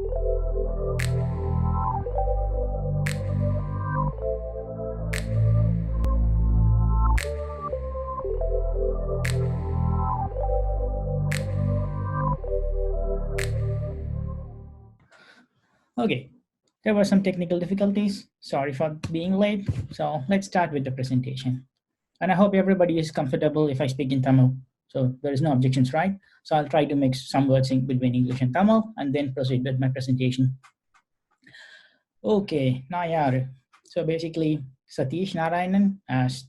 Okay, there were some technical difficulties. Sorry for being late. So let's start with the presentation. And I hope everybody is comfortable if I speak in Tamil. So there is no objections, right? So I'll try to mix some words in between English and Tamil and then proceed with my presentation. Okay, now yaar. So basically, Sathish Narayanan,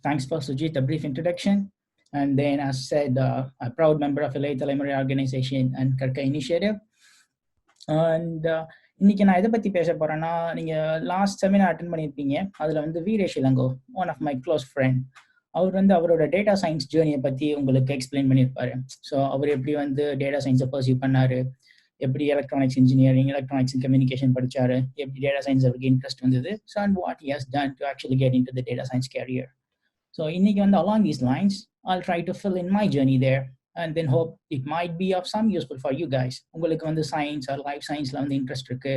thanks for Sujit, a brief introduction. And then as said, a proud member of Ilai Thalaimurai Organization and Karka Initiative. And இன்னைக்கு நான் எதை பற்றி பேச போகிறேன்னா, நீங்கள் last seminar attend பண்ணியிருப்பீங்க. அதில் வந்து Veeresh Ilango, one of my close friend, அவர் வந்து அவரோட டேட்டா சயின்ஸ் ஜேர்னியை பற்றி உங்களுக்கு எக்ஸ்பிளைன் பண்ணியிருப்பாரு. ஸோ அவர் எப்படி வந்து டேட்டா சயின்ஸை பர்சியூ பண்ணார், எப்படி எலக்ட்ரானிக்ஸ் இன்ஜினியரிங், எலக்ட்ரானிக்ஸ் கம்யூனிகேஷன் படித்தார், எப்படி டேட்டா சயின்ஸ் அவருக்கு இன்ட்ரெஸ்ட் வந்தது, so and what he has done to actually get in to the data science career. So இன்னைக்கு வந்து along these lines, I'll try to fill in my journey there and then hope it might be of some useful for you guys. உங்களுக்கு வந்து science or life சயின்ஸில் வந்து interest இருக்கு,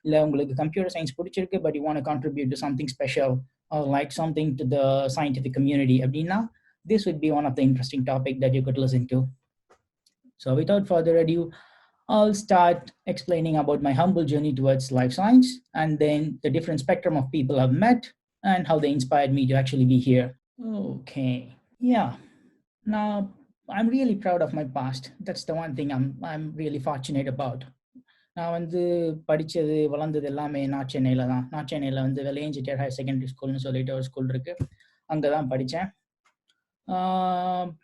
இல்லை உங்களுக்கு computer science பிடிச்சிருக்கு, but you want to contribute to something special or like something to the scientific community அப்படின்னா, this would be one of the interesting topic that you could listen to. So without further ado, I'll start explaining about my humble journey towards life science and then the different spectrum of people I've met and how they inspired me to actually be here. Okay, yeah. Now, I'm really proud of my past. That's the one thing I'm really fortunate about. நான் வந்து படித்தது வளர்ந்தது எல்லாமே north சென்னையில் தான். North சென்னையில் வந்து வெள்ளையஞ்சிட்டியார் higher secondary ஸ்கூல்னு சொல்லிட்டு ஒரு ஸ்கூல் இருக்குது, அங்கே தான் படித்தேன்.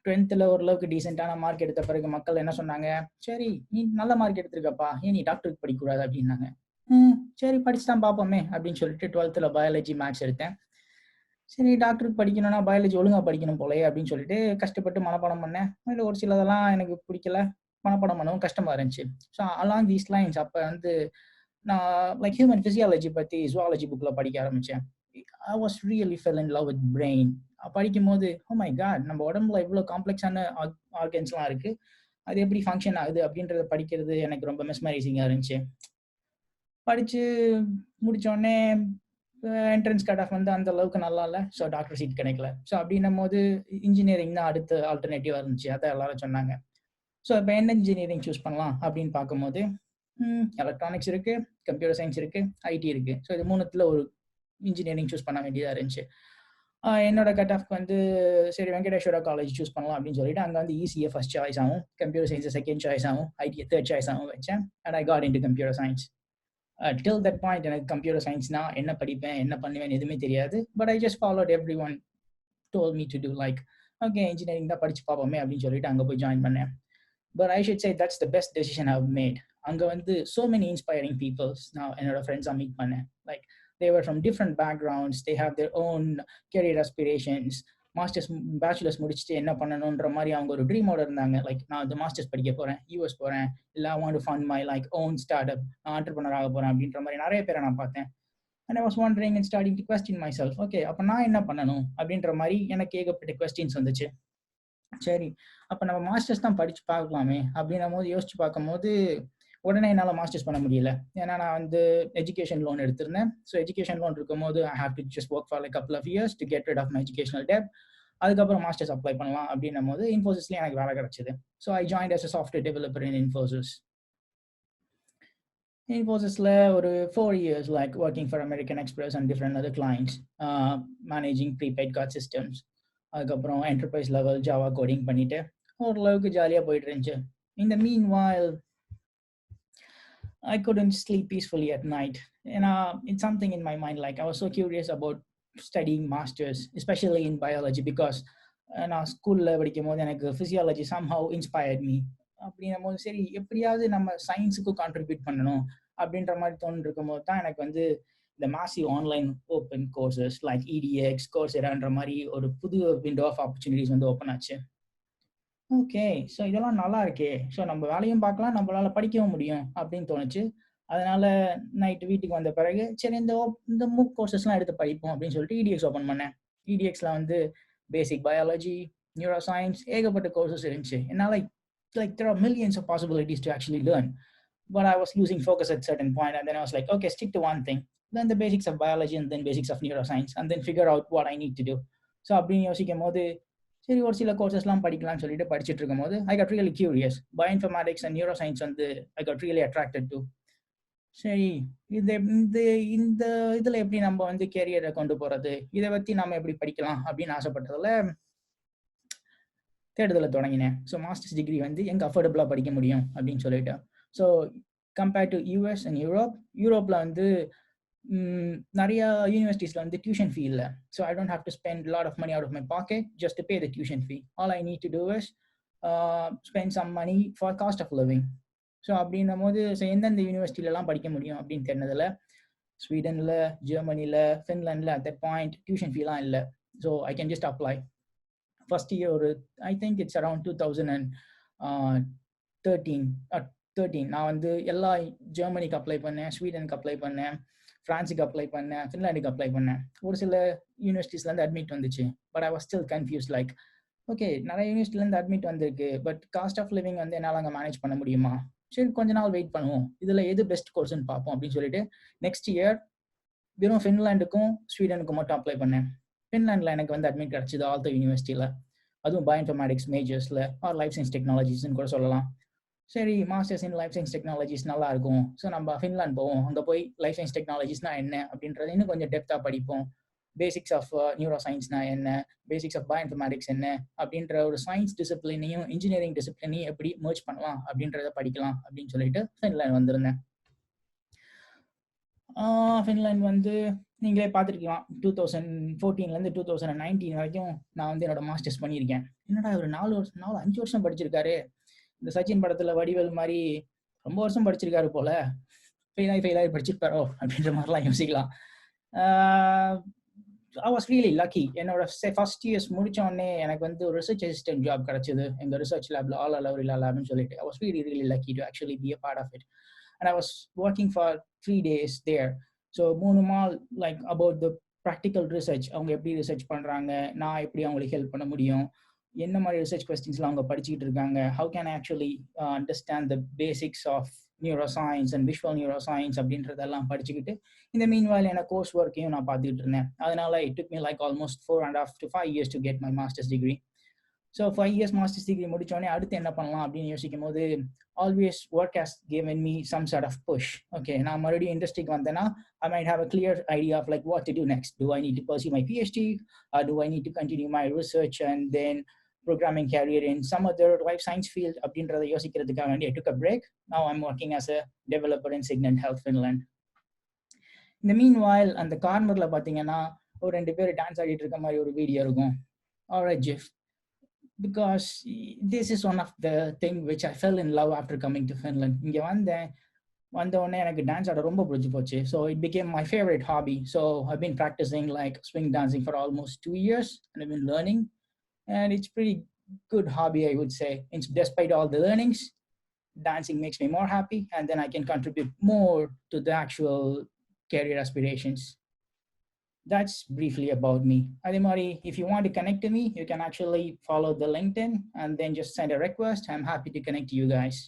10th ஓரளவுக்கு டீசெண்டான மார்க் எடுத்த பிறகு மக்கள் என்ன சொன்னாங்க, சரி நீ நல்ல மார்க் எடுத்திருக்கப்பா, ஏன் நீ டாக்டருக்கு படிக்கக்கூடாது அப்படின்னாங்க. சரி படிச்சு தான் பார்ப்போமே அப்படின்னு சொல்லிட்டு 12th பயாலஜி மேக்ஸ் எடுத்தேன். சரி டாக்டருக்கு படிக்கணும்னா பயாலஜி ஒழுங்காக படிக்கணும் போலே அப்படின்னு சொல்லிட்டு கஷ்டப்பட்டு மனப்பாடம் பண்ணேன். அதில் ஒரு சிலதெல்லாம் எனக்கு பிடிக்கல, மனப்பாடம் பண்ணவும் கஷ்டமாக இருந்துச்சு. ஸோ அலாங் தீஸ் லைன்ஸ் அப்போ வந்து நான் லைக் ஹியூமன் ஃபிசியாலஜி பற்றி ஜுவாலஜி புக்கில் படிக்க ஆரம்பித்தேன். I was really fell in love with brain. படிக்கும் போது ஓ மை காட், நம்ம உடம்புல இவ்வளோ காம்ப்ளெக்ஸான ஆர்கன்ஸ்லாம் இருக்குது, அது எப்படி ஃபங்க்ஷன் ஆகுது அப்படின்றத படிக்கிறது எனக்கு ரொம்ப மெஸ்மரைசிங்காக இருந்துச்சு. படித்து முடித்தோடனே என்ட்ரன்ஸ் கட் ஆஃப் வந்து அந்த அளவுக்கு நல்லா இல்லை, ஸோ டாக்டர் சீட் கிடைக்கல. ஸோ அப்படின்னும் போது இன்ஜினியரிங் தான் அடுத்த ஆல்டர்னேட்டிவாக இருந்துச்சு, அதை எல்லாரும் சொன்னாங்க. ஸோ இப்போ என்ன இன்ஜினியரிங் சூஸ் பண்ணலாம் அப்படின்னு பார்க்கும்போது எலக்ட்ரானிக்ஸ் இருக்குது, கம்ப்யூட்டர் சயின்ஸ் இருக்குது, ஐடி இருக்குது. ஸோ இது மூணுத்தில் ஒரு இன்ஜினியரிங் சூஸ் பண்ண வேண்டியதாக இருந்துச்சு. என்னோட கட் ஆஃப்க்கு வந்து சரி வெங்கடேஸ்வரா காலேஜ் சூஸ் பண்ணலாம் அப்படின்னு சொல்லிட்டு அங்கே வந்து ஈஸியாக ஃபர்ஸ்ட் சாய்ஸ் ஆகும், கம்ப்யூட்டர் சயின்ஸை செகண்ட் சாய்ஸ் ஆகும், ஐடியை தேர்ட் சாய்ஸ் ஆகும் வச்சேன். And I got into computer science. Till that point எனக்கு கம்ப்யூட்டர் சயின்ஸ்னா என்ன படிப்பேன் என்ன பண்ணுவேன் எதுவுமே தெரியாது. But I just followed everyone told me to do, like okay engineering தான் படிச்சு பார்ப்போமே அப்படின்னு சொல்லிட்டு அங்கே போய் ஜாயின் பண்ணேன். But I should say that's the best decision I have made. அங்கே வந்து so many inspiring peoples நான் என்னோட ஃப்ரெண்ட்ஸாக மீட் பண்ணேன். Like they were from different backgrounds, they have their own career aspirations. Masters bachelors முடிச்சுட்டு என்ன பண்ணணுன்ற மாதிரி அவங்க ஒரு ட்ரீமோட இருந்தாங்க. லைக் நான் வந்து மாஸ்டர்ஸ் படிக்க போகிறேன், யூஎஸ் போகிறேன், இல்லை ஐ want to fund my like own start up, நான் ஆண்டர்ப்ரனர் ஆக போகிறேன் அப்படின்ற மாதிரி நிறைய பேரை நான் பார்த்தேன். And I was wandering and starting to question my self, okay அப்போ நான் என்ன பண்ணணும் அப்படின்ற மாதிரி எனக்கு ஏகப்பட்ட கொஸ்டின்ஸ் வந்துச்சு. சரி அப்போ நம்ம மாஸ்டர்ஸ் தான் படித்து பார்க்கலாமே அப்படின்னும் போது யோசிச்சு பார்க்கும்போது உடனே என்னால் மாஸ்டர்ஸ் பண்ண முடியல. ஏன்னா நான் வந்து எஜுகேஷன் லோன் எடுத்திருந்தேன். ஸோ எஜுகேஷன் லோன் இருக்கும்போது I have to just work for like couple of years to get rid of my educational debt. அதுக்கப்புறம் மாஸ்டர்ஸ் அப்ளை பண்ணலாம் அப்படின்னும் போது இன்ஃபோசிஸ்லேயே எனக்கு வேலை கிடச்சிது. So I joined as a software developer in Infosys. இன்ஃபோசிஸில் ஒரு 4 years like working for American Express and different other clients, managing prepaid card systems. அதுக்கப்புறம் என்டர்பிரைஸ் லெவல் ஜாவா கோடிங் பண்ணிவிட்டு ஓரளவுக்கு ஜாலியாக போயிட்டு இருந்துச்சு. In the meanwhile, I couldn't sleep peacefully at night. And it's something in my mind, like I was so curious about studying masters, especially in biology, because நான் ஸ்கூலில் படிக்கும் போது எனக்கு ஃபிசியாலஜி somehow inspired me. அப்படின்னும் போது சரி எப்படியாவது நம்ம சயின்ஸுக்கும் கான்ட்ரிபியூட் பண்ணணும் அப்படின்ற மாதிரி தோன்றிருக்கும் போது தான் எனக்கு வந்து இந்த massive online open courses like EDX கோர்செரான்ற மாதிரி ஒரு புது விண்டோ ஆஃப் ஆப்பர்ச்சுனிட்டிஸ் வந்து ஓப்பன் ஆச்சு. ஓகே ஸோ இதெல்லாம் நல்லா இருக்கே, ஸோ நம்ம வேலையும் பார்க்கலாம், நம்மளால் படிக்கவும் முடியும் அப்படின்னு தோணுச்சு. அதனால நைட்டு வீட்டுக்கு வந்த பிறகு சரி இந்த மூக் கோர்சஸ்லாம் எடுத்து படிப்போம் அப்படின்னு சொல்லிட்டு EDX ஓப்பன் பண்ணேன். EDXல வந்து பேசிக் பயாலஜி, நியூரோ சயின்ஸ், ஏகப்பட்ட கோர்சஸ் இருந்துச்சு. என்னால் like there are millions of possibilities to actually learn. but I was losing focus at certain point, and then I was like, okay, stick to one thing, then the basics of biology and then basics of neuroscience, and then figure out what I need to do. So அப்படின்னு யோசிக்கும் போது சரி ஒரு சில கோர்சஸ்லாம் படிக்கலாம்னு சொல்லிட்டு படிச்சுட்டு இருக்கும் போது I got really curious. Bioinformatics and neuro science வந்து I got really attracted to. சரி இது இந்த இந்த இதில் எப்படி நம்ம வந்து கேரியரை கொண்டு போகிறது, இதை பற்றி நம்ம எப்படி படிக்கலாம் அப்படின்னு ஆசைப்பட்டதில் தேடுதலை தொடங்கினேன். ஸோ மாஸ்டர்ஸ் டிகிரி வந்து எங்கே அஃபோர்டபுளாக படிக்க முடியும் அப்படின்னு சொல்லிட்டு. So compared to US and யூரோப்பில் வந்து நிறைய யூனிவர்சிட்டிஸில் வந்து டியூஷன் ஃபீ இல்லை. So I don't have to spend lot of money out of my pocket just to pay the tuition fee. All I need to do is spend some money for cost of living. So அப்படின்னும் போது so எந்தெந்த யூனிவர்சிட்டிலலாம் படிக்க முடியும் அப்படின்னு தெரிஞ்சதில் ஸ்வீடனில், ஜெர்மனியில், ஃபின்லாண்டில் at that point tuition ஃபீலாம் இல்லை. So I can just apply. First year ஒரு I think it's around 2013 நான் வந்து எல்லா ஜெர்மனிக்கு அப்ளை பண்ணேன், ஸ்வீடனுக்கு அப்ளை பண்ணேன், ஃப்ரான்ஸுக்கு அப்ளை பண்ணேன், ஃபின்லாண்டுக்கு அப்ளை பண்ணேன். ஒரு சில யூனிவர்சிட்டிஸ்லேருந்து அட்மிட் வந்துச்சு. But I was still confuse like okay நிறைய யூனிவர்சிட்டிலேருந்து அட்மிட் வந்திருக்கு, பட் காஸ்ட் ஆஃப் லிவிங் வந்து என்னால் அங்கே மேனேஜ் பண்ண முடியுமா? சரி கொஞ்ச நாள் வெயிட் பண்ணுவோம், இதில் எது பெஸ்ட் கோர்ஸ்ன்னு பார்ப்போம் அப்படின்னு சொல்லிட்டு நெக்ஸ்ட் இயர் வெறும் ஃபின்லாண்டுக்கும் ஸ்வீடனுக்கும் மட்டும் அப்ளை பண்ணேன். ஃபின்லாண்டில் எனக்கு வந்து அட்மிட் கிடச்சிது ஆல்தோ யூனிவர்சிட்டியில், அதுவும் பயோஇன்ஃபர்மேட்டிக்ஸ் மேஜர்ஸில் ஆர் லைஃப் சயின்ஸ் டெக்னாலஜிஸ்ன்னு கூட சொல்லலாம். சரி masters in life science technologies நல்லா இருக்கும், ஸோ நம்ம ஃபின்லாண்ட் போவோம், அங்கே போய் லைஃப் சயின்ஸ் டெக்னாலஜிஸ்னா என்ன அப்படின்றது இன்னும் கொஞ்சம் டெப்த்தாக படிப்போம். பேசிக்ஸ் ஆஃப் நியூரோ சயின்ஸ்னா என்ன, பேசிக்ஸ் ஆஃப் பயோஇன்ஃபர்மேட்டிக்ஸ் என்ன அப்படின்ற ஒரு சயின்ஸ் டிசிப்ளினையும் இன்ஜினியரிங் டிசிப்ளினையும் எப்படி மர்ஜ் பண்ணலாம் அப்படின்றத படிக்கலாம் அப்படின்னு சொல்லிட்டு ஃபின்லாண்ட் வந்திருந்தேன். ஃபின்லாண்ட் வந்து நீங்களே பார்த்துருக்கலாம் 2014 2019 வரைக்கும் நான் வந்து என்னோட மாஸ்டர்ஸ் பண்ணியிருக்கேன். என்னடா ஒரு 5 வருஷம் படிச்சிருக்காரு, இந்த சச்சின் படத்துல வடிவேல் மாதிரி ரொம்ப வருஷம் படிச்சிருக்காரு போல, ஃபெயிலாகி படிச்சிருப்பாரோ அப்படின்ற மாதிரிலாம் யோசிக்கலாம். ஐ வாஸ் ரியலி லக்கி. என்னோட ஃபர்ஸ்ட் இயர்ஸ் முடிச்ச உடனே எனக்கு வந்து ஒரு ரிசர்ச் அசிஸ்டன்ட் ஜாப் கிடைச்சது எங்கள் ரிசர்ச் லேப்ல, ஆல் அலவரிலா லேப்னு சொல்லிட்டு. I was really lucky to actually be a part of it. And I was working for 3 days there. So 3 நாள் like about the practical research, அவங்க எப்படி ரிசர்ச் பண்ணுறாங்க, நான் எப்படி அவங்களுக்கு ஹெல்ப் பண்ண முடியும், என்ன மாதிரி ரிசர்ச் கொஸ்டின்ஸ்லாம் அவங்க படிச்சுக்கிட்டு இருக்காங்க, how can actually understand the basics of neuroscience and visual neuroscience அப்படின்றதெல்லாம் படிச்சுக்கிட்டு இந்த மீன்வாயில் எனக்கு கோர்ஸ் ஒர்க்கையும் நான் பார்த்துக்கிட்டு இருந்தேன். அதனால it took me like almost 4.5 to 5 years to get my master's degree. So 5 years master's degree முடிச்சோடனே அடுத்து என்ன பண்ணலாம் அப்படின்னு யோசிக்கும் போது always work has given me some sort of push. Okay நான் மறுபடியும் இண்டஸ்ட்ரிக்கு வந்தேன்னா I might have a clear idea of like what to do next. Do I need to pursue my PhD or do I need to continue my research and then programming career in some other life science field அப்படின்றத யோசிக்கிறதுக்காக வேண்டி I took a break. Now I'm working as a developer in Signant Health Finland. இந்த மீன்வாயில் அந்த கார்னர்ல பார்த்தீங்கன்னா ஒரு 2 பேர் dance ஆடிட்டு இருக்க மாதிரி ஒரு வீடியோ இருக்கும், or a GIF, because this is one of the thing which I fell in love after coming to Finland. இங்கே வந்த உடனே எனக்கு டான்ஸ் ஆட ரொம்ப பிடிச்சி போச்சு. So it became my favourite hobby. So I've been practicing like swing dancing for almost 2 years and I've been learning. And it's pretty good hobby, I would say. Despite all the learnings, dancing makes me more happy, and then I can contribute more to the actual career aspirations. That's briefly about me. Adimari, if you want to connect to me, you can actually follow the LinkedIn and then just send a request. I'm happy to connect to you guys.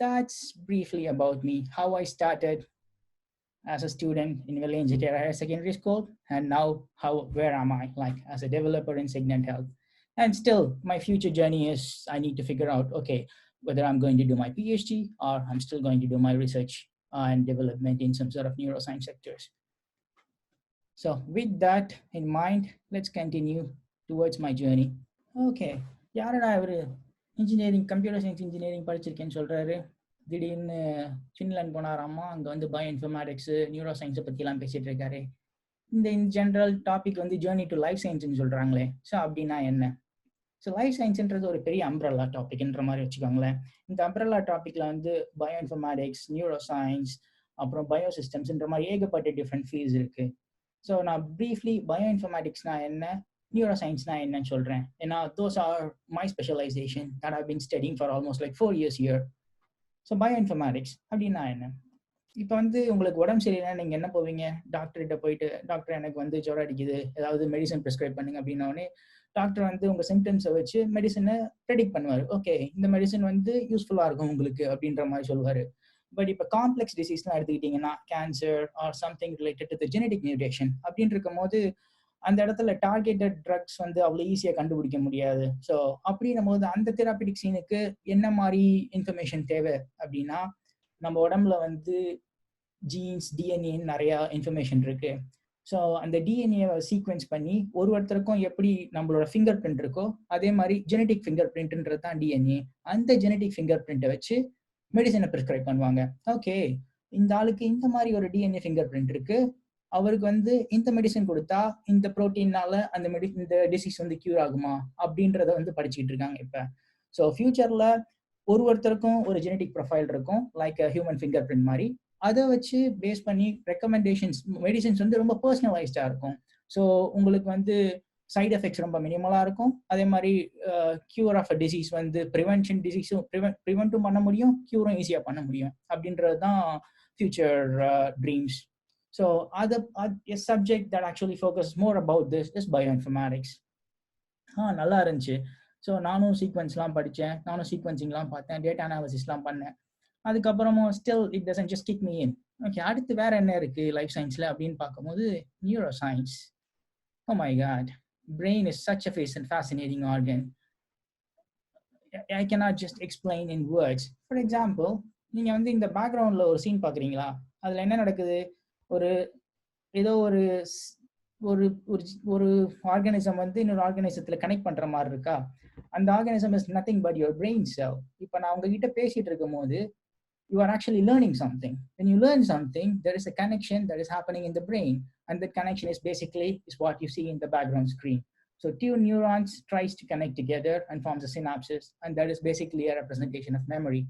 That's briefly about me, how I started as a student in Village Higher Secondary School, and now where am I, like as a developer in Signant Health. And still, my future journey is I need to figure out, okay, whether I'm going to do my PhD or I'm still going to do my research and development in some sort of neuroscience sectors. So with that in mind, let's continue towards my journey. Okay, யாரடா இவரு engineering computer science engineering படிச்சிருக்கேன்னு சொல்கிறாரு, திடீர்னு Finland போனாராமா, அங்கே வந்து bio இன்ஃபர்மேட்டிக்ஸு neuro சயின்ஸை பற்றிலாம் பேசிகிட்டு இருக்காரு. இந்த இன் ஜென்ரல் டாபிக் வந்து ஜேர்னி டு லைஃப் சயின்ஸ்னு சொல்கிறாங்களே, ஸோ அப்படின்னா என்ன? ஸோ லைஃப் சயின்ஸ்ன்றது ஒரு பெரிய அம்ப்ரல்லா டாபிக்ன்ற மாதிரி வச்சுக்கோங்களேன். இந்த அம்ப்ரல்லா டாப்பிக்கில் வந்து பயோ இன்ஃபர்மேட்டிக்ஸ், நியூரோ சயின்ஸ், அப்புறம் பயோ சிஸ்டம்ஸ்ன்ற மாதிரி ஏகப்பட்ட டிஃப்ரெண்ட் ஃபீல்ட்ஸ் இருக்குது. ஸோ நான் ப்ரீஃப்லி பயோ இன்ஃபர்மேட்டிக்ஸ்னா என்ன, நியூரோ சயின்ஸ்னா என்னன்னு சொல்கிறேன். ஏன்னா those are my specialization that I've been studying for almost like 4 years here. So bioinformatics அப்படின்னா என்ன? இப்போ வந்து உங்களுக்கு உடம்பு சரியில்லைன்னா நீங்கள் என்ன போவீங்க, டாக்டர்கிட்ட போயிட்டு டாக்டர் எனக்கு வந்து ஜுரம் அடிக்குது, ஏதாவது மெடிசன் ப்ரிஸ்கிரைப் பண்ணுங்க அப்படின்னோடனே டாக்டர் வந்து உங்க சிம்டம்ஸை வச்சு மெடிசனை ப்ரெடிக்ட் பண்ணுவார். ஓகே, இந்த மெடிசன் வந்து யூஸ்ஃபுல்லா இருக்கும் உங்களுக்கு அப்படின்ற மாதிரி சொல்லுவாரு. பட் இப்போ காம்ப்ளெக்ஸ் டிசீஸ்லாம் எடுத்துக்கிட்டிங்கன்னா, cancer or something related to the genetic mutation அப்படின்னு இருக்கும் போது அந்த இடத்துல டார்கெட்டட் ட்ரக்ஸ் வந்து அவ்வளோ ஈஸியாக கண்டுபிடிக்க முடியாது. ஸோ அப்படின்னும் போது அந்த தெராபிட்டிக் சீனுக்கு என்ன மாதிரி இன்ஃபர்மேஷன் தேவை அப்படின்னா, நம்ம உடம்புல வந்து ஜீன்ஸ், டிஎன்ஏன்னு நிறையா இன்ஃபர்மேஷன் இருக்கு. ஸோ அந்த டிஎன்ஏவை சீக்வென்ஸ் பண்ணி ஒருத்தருக்கும் எப்படி நம்மளோட ஃபிங்கர் பிரிண்ட் இருக்கோ அதே மாதிரி ஜெனடிக் ஃபிங்கர் பிரிண்ட்ன்றது தான் டிஎன்ஏ. அந்த ஜெனடிக் ஃபிங்கர் பிரிண்ட்டை வச்சு மெடிசனை ப்ரிஸ்கிரைப் பண்ணுவாங்க. ஓகே, இந்த ஆளுக்கு இந்த மாதிரி ஒரு டிஎன்ஏ ஃபிங்கர் பிரிண்ட் இருக்கு, அவருக்கு வந்து இந்த மெடிசன் கொடுத்தா இந்த ப்ரோட்டீன்னால அந்த இந்த டிசீஸ் வந்து கியூர் ஆகுமா அப்படின்றத வந்து படிச்சுக்கிட்டு இருக்காங்க இப்போ. ஸோ ஃபியூச்சர்ல ஒருத்தருக்கும் ஒரு ஜெனடிக் ப்ரொஃபைல் இருக்கும், லைக் ஹியூமன் ஃபிங்கர் பிரிண்ட் மாதிரி. அதை வச்சு பேஸ் பண்ணி ரெக்கமெண்டேஷன்ஸ் மெடிசன்ஸ் வந்து ரொம்ப பர்சனலைஸ்டாக இருக்கும். ஸோ உங்களுக்கு வந்து சைட் எஃபெக்ட்ஸ் ரொம்ப மினிமலாக இருக்கும். அதே மாதிரி கியூர் ஆஃப் அ டிசீஸ் வந்து ப்ரிவென்ஷன் டிசீஸும் ப்ரிவென்ட்டும் பண்ண முடியும், கியூரும் ஈஸியாக பண்ண முடியும் அப்படின்றது தான் future dreams. So a subject that actually focuses more about this is bioinformatics. நல்லா இருந்துச்சு. ஸோ நானும் சீக்வன்ஸ்லாம் படித்தேன், நானும் சீக்வன்சிங்லாம் பார்த்தேன், டேட்டா அனாலிசிஸ்லாம் பண்ணேன். அதுக்கப்புறமும் still it doesn't just kick me in. Okay, அடுத்து வேற என்ன இருக்கு லைஃப் சயின்ஸில் அப்படின்னு பார்க்கும்போது neuroscience. Oh my god, brain is such a fascinating organ. I cannot just explain in words. For example, நீங்கள் வந்து இந்த பேக்ரவுண்டில் ஒரு சீன் பார்க்குறீங்களா, அதில் என்ன நடக்குது? ஒரு ஏதோ ஒரு ஒரு ஒரு ஆர்கானிசம் வந்து இன்னொரு ஆர்கானிசத்தில் கனெக்ட் பண்ணுற மாதிரி இருக்கா? அந்த organism is nothing but your brain செல். இப்போ நான் உங்ககிட்ட பேசிட்டு இருக்கும் போது you are actually learning something. When you learn something, there is a connection that is happening in the brain, and that connection is basically what you see in the background screen. So two neurons tries to connect together and forms a synapses, and that is basically a representation of memory.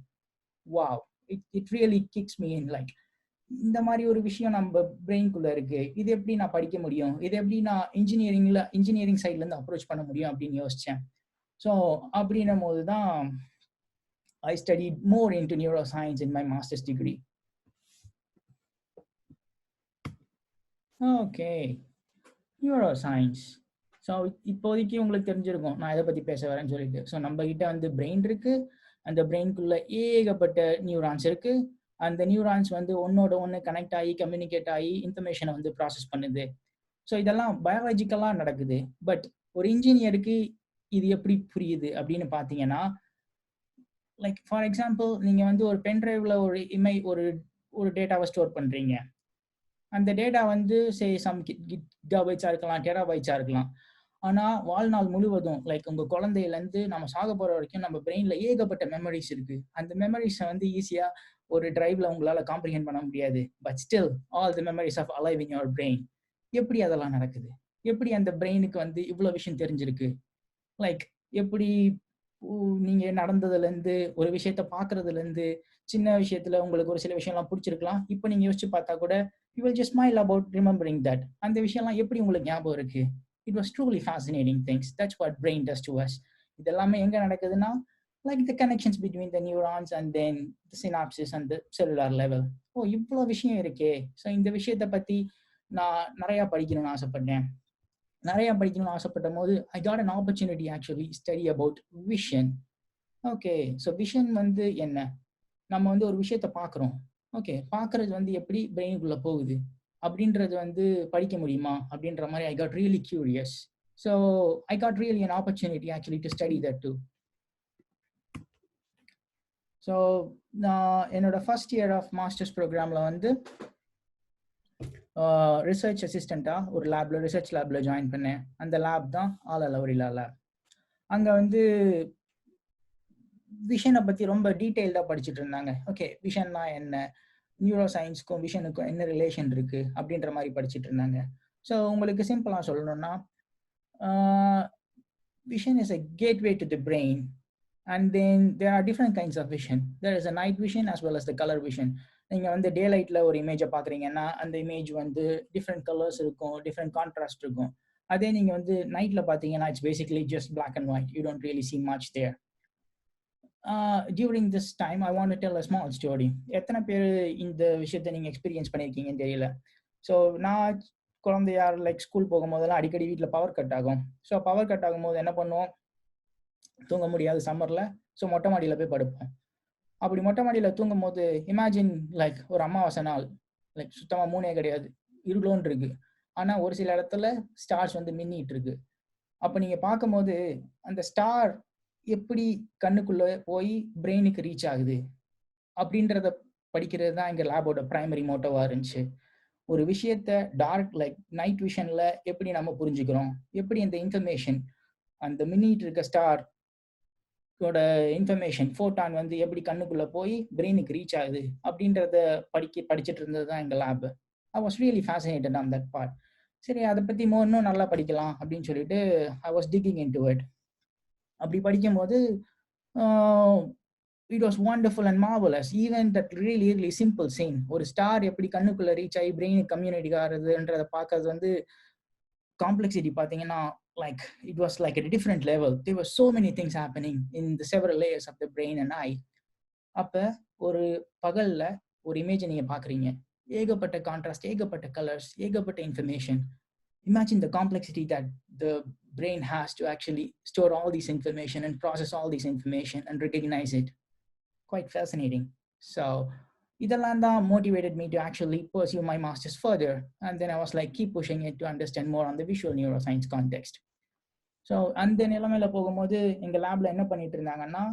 Wow, it really kicks me in, like இந்த மாதிரி ஒரு விஷயம் நம்ம பிரெயின்குள்ள இருக்கு, இது எப்படி நான் படிக்க முடியும், இது எப்படி நான் இன்ஜினியரிங் சைட்ல இருந்து அப்ரோச் பண்ண முடியும் அப்படின்னு யோசிச்சேன். ஸோ அப்படின்னும் போது தான் I studied more into neuroscience in my master's degree. Okay, neuroscience. So இப்போதைக்கு உங்களுக்கு தெரிஞ்சிருக்கும் நான் எதை பற்றி பேச வரேன்னு சொல்லிட்டு. ஸோ நம்ம கிட்ட வந்து பிரெயின் இருக்கு, அந்த பிரெயின்குள்ள ஏகப்பட்ட நியூரான்ஸ் இருக்கு. அந்த நியூரான்ஸ் வந்து ஒன்னோட ஒன்று கனெக்ட் ஆகி கம்யூனிகேட் ஆகி இன்ஃபர்மேஷனை வந்து ப்ராசஸ் பண்ணுது. ஸோ இதெல்லாம் பயாலஜிக்கலாக நடக்குது. பட் ஒரு இன்ஜினியருக்கு இது எப்படி புரியுது அப்படின்னு பார்த்தீங்கன்னா, லைக் ஃபார் எக்ஸாம்பிள் நீங்கள் வந்து ஒரு பென்ட்ரைவில் ஒரு டேட்டாவை ஸ்டோர் பண்ணுறீங்க. அந்த டேட்டா வந்து சம் கிகாபைட்ஸாக இருக்கலாம், டெராபைட்ஸாக இருக்கலாம். ஆனால் வாழ்நாள் முழுவதும் லைக் உங்கள் குழந்தையிலேருந்து நம்ம சாக போகிற வரைக்கும் நம்ம பிரெயினில் ஏகப்பட்ட மெமரிஸ் இருக்குது. அந்த மெமரிஸை வந்து ஈஸியாக ஒரு டிரைவில் உங்களால் காம்ப்ரிஹெண்ட் பண்ண முடியாது. But still all the memories of alive in your brain. எப்படி அதெல்லாம் நடக்குது? எப்படி அந்த பிரெயினுக்கு வந்து இவ்வளோ விஷயம் தெரிஞ்சிருக்கு? லைக் எப்படி நீங்கள் நடந்ததுலேருந்து ஒரு விஷயத்த பார்க்குறதுலேருந்து சின்ன விஷயத்தில் உங்களுக்கு ஒரு சில விஷயம்லாம் பிடிச்சிருக்கலாம். இப்போ நீங்கள் யோசிச்சு பார்த்தா கூட you will just smile about remembering that. அந்த விஷயம்லாம் எப்படி உங்களுக்கு ஞாபகம் இருக்குது? It was truly fascinating things. That's what brain does to us. இதெல்லாமே எங்க நடக்குதுன்னா, like the connections between the neurons and then the synapses and the cellular level. ஓ, இவ்வளோ விஷயம் இருக்கே. ஸோ இந்த விஷயத்தை பற்றி நான் நிறையா படிக்கணும்னு ஆசைப்பட்டேன். நிறையா படிக்கணும்னு ஆசைப்பட்ட போது I got an opportunity actually study about vision. Okay, so vision வந்து என்ன? நம்ம வந்து ஒரு விஷயத்தை பார்க்குறோம். ஓகே, பார்க்குறது வந்து எப்படி பிரெயினுக்குள்ளே போகுது அப்படின்றது வந்து படிக்க முடியுமா அப்படின்ற மாதிரி I got really curious. So I got really an opportunity actually to study that too. So நான் என்னோட ஃபர்ஸ்ட் இயர் ஆஃப் மாஸ்டர்ஸ் ப்ரோக்ராமில் வந்து ரிசர்ச் அசிஸ்டண்ட்டாக ஒரு ரிசர்ச் லேபில் ஜாயின் பண்ணேன். அந்த லேப் தான் ஆலலவரிலா லேப். அங்கே வந்து விஷனை பற்றி ரொம்ப டீட்டெயில்டாக படிச்சுட்டு இருந்தாங்க. ஓகே, விஷன்னா என்ன, நியூரோ சயின்ஸ்க்கும் விஷனுக்கும் என்ன ரிலேஷன் இருக்குது அப்படின்ற மாதிரி படிச்சுட்டு இருந்தாங்க. ஸோ உங்களுக்கு சிம்பிளாக சொல்லணும்னா, vision is a gateway to the brain, and then there are different kinds of vision. There is a night vision as well as the color vision. நீங்கள் வந்து டே லைட்டில் ஒரு இமேஜை பார்க்குறீங்கன்னா அந்த இமேஜ் வந்து டிஃப்ரெண்ட் கலர்ஸ் இருக்கும், டிஃப்ரெண்ட் கான்ட்ராஸ்ட் இருக்கும். அதே நீங்கள் வந்து நைட்டில் பார்த்தீங்கன்னா it's basically just black and white. You don't really see much there. During this time I want to tell a small story. எத்தனை பேர் இந்த விஷயத்தை நீங்கள் எக்ஸ்பீரியன்ஸ் பண்ணியிருக்கீங்கன்னு தெரியல. ஸோ நான் குழந்தையா லைக் ஸ்கூல் போகும்போதெல்லாம் அடிக்கடி வீட்டில் பவர் கட் ஆகும். ஸோ பவர் கட் ஆகும்போது என்ன பண்ணுவோம், தூங்க முடியாது சம்மரில். ஸோ மொட்டை மாடியில் போய் படுப்போம். அப்படி மொட்டை மாடியில் தூங்கும் போது இமேஜின் லைக் ஒரு அமாவாசை நாள், லைக் சுத்தமாக மூணே கிடையாது, இருளோன்னு இருக்கு. ஆனால் ஒரு சில இடத்துல ஸ்டார்ஸ் வந்து மின்னிட்டு இருக்கு. அப்போ நீங்கள் பார்க்கும்போது அந்த ஸ்டார் எப்படி கண்ணுக்குள்ளே போய் பிரெயினுக்கு ரீச் ஆகுது அப்படின்றத படிக்கிறது தான் எங்கள் லேபோட ப்ரைமரி மோட்டோவாக இருந்துச்சு. ஒரு விஷயத்த டார்க் லைக் நைட் விஷனில் எப்படி நம்ம புரிஞ்சுக்கிறோம், எப்படி அந்த இன்ஃபர்மேஷன் அந்த மின்னிட்டு இருக்க ஸ்டார் இன்ஃபர்மேஷன் ஃபோட்டான் வந்து எப்படி கண்ணுக்குள்ள போய் பிரெயினுக்கு ரீச் ஆகுது அப்படின்றத படிச்சுட்டு இருந்தது தான் எங்கள் lab. I was really fascinated on that part. சரி, அதை பற்றி இன்னும் நல்லா படிக்கலாம் அப்படின்னு சொல்லிட்டு I was ticking in to it. அப்படி படிக்கும்போது it was wonderful and marvelous. Even that really really simple scene, ஒரு ஸ்டார் எப்படி கண்ணுக்குள்ள ரீச் ஆகி பிரெயினுக்கு கம்யூனிட்டி ஆகுதுன்றதை பார்க்கறது வந்து காம்ப்ளெக்சிட்டி பார்த்தீங்கன்னா like it was like at a different level. There were so many things happening in the several layers of the brain and eye. அப்ப ஒரு பகல்ல ஒரு இமேஜை நீங்க பாக்குறீங்க, ஏகப்பட்ட கான்ட்ராஸ்ட், ஏகப்பட்ட கலர்ஸ், ஏகப்பட்ட information. Imagine the complexity that the brain has to actually store all this information and process all this information and recognize it. Quite fascinating. So இதெல்லாம் தான் motivated me to actually pursue my master's further, and then I was like keep pushing it to understand more on the visual neuroscience context. So அந்த நிலைமையில போகும்போது எங்கள் லேப்ல என்ன பண்ணிட்டு இருந்தாங்கன்னா,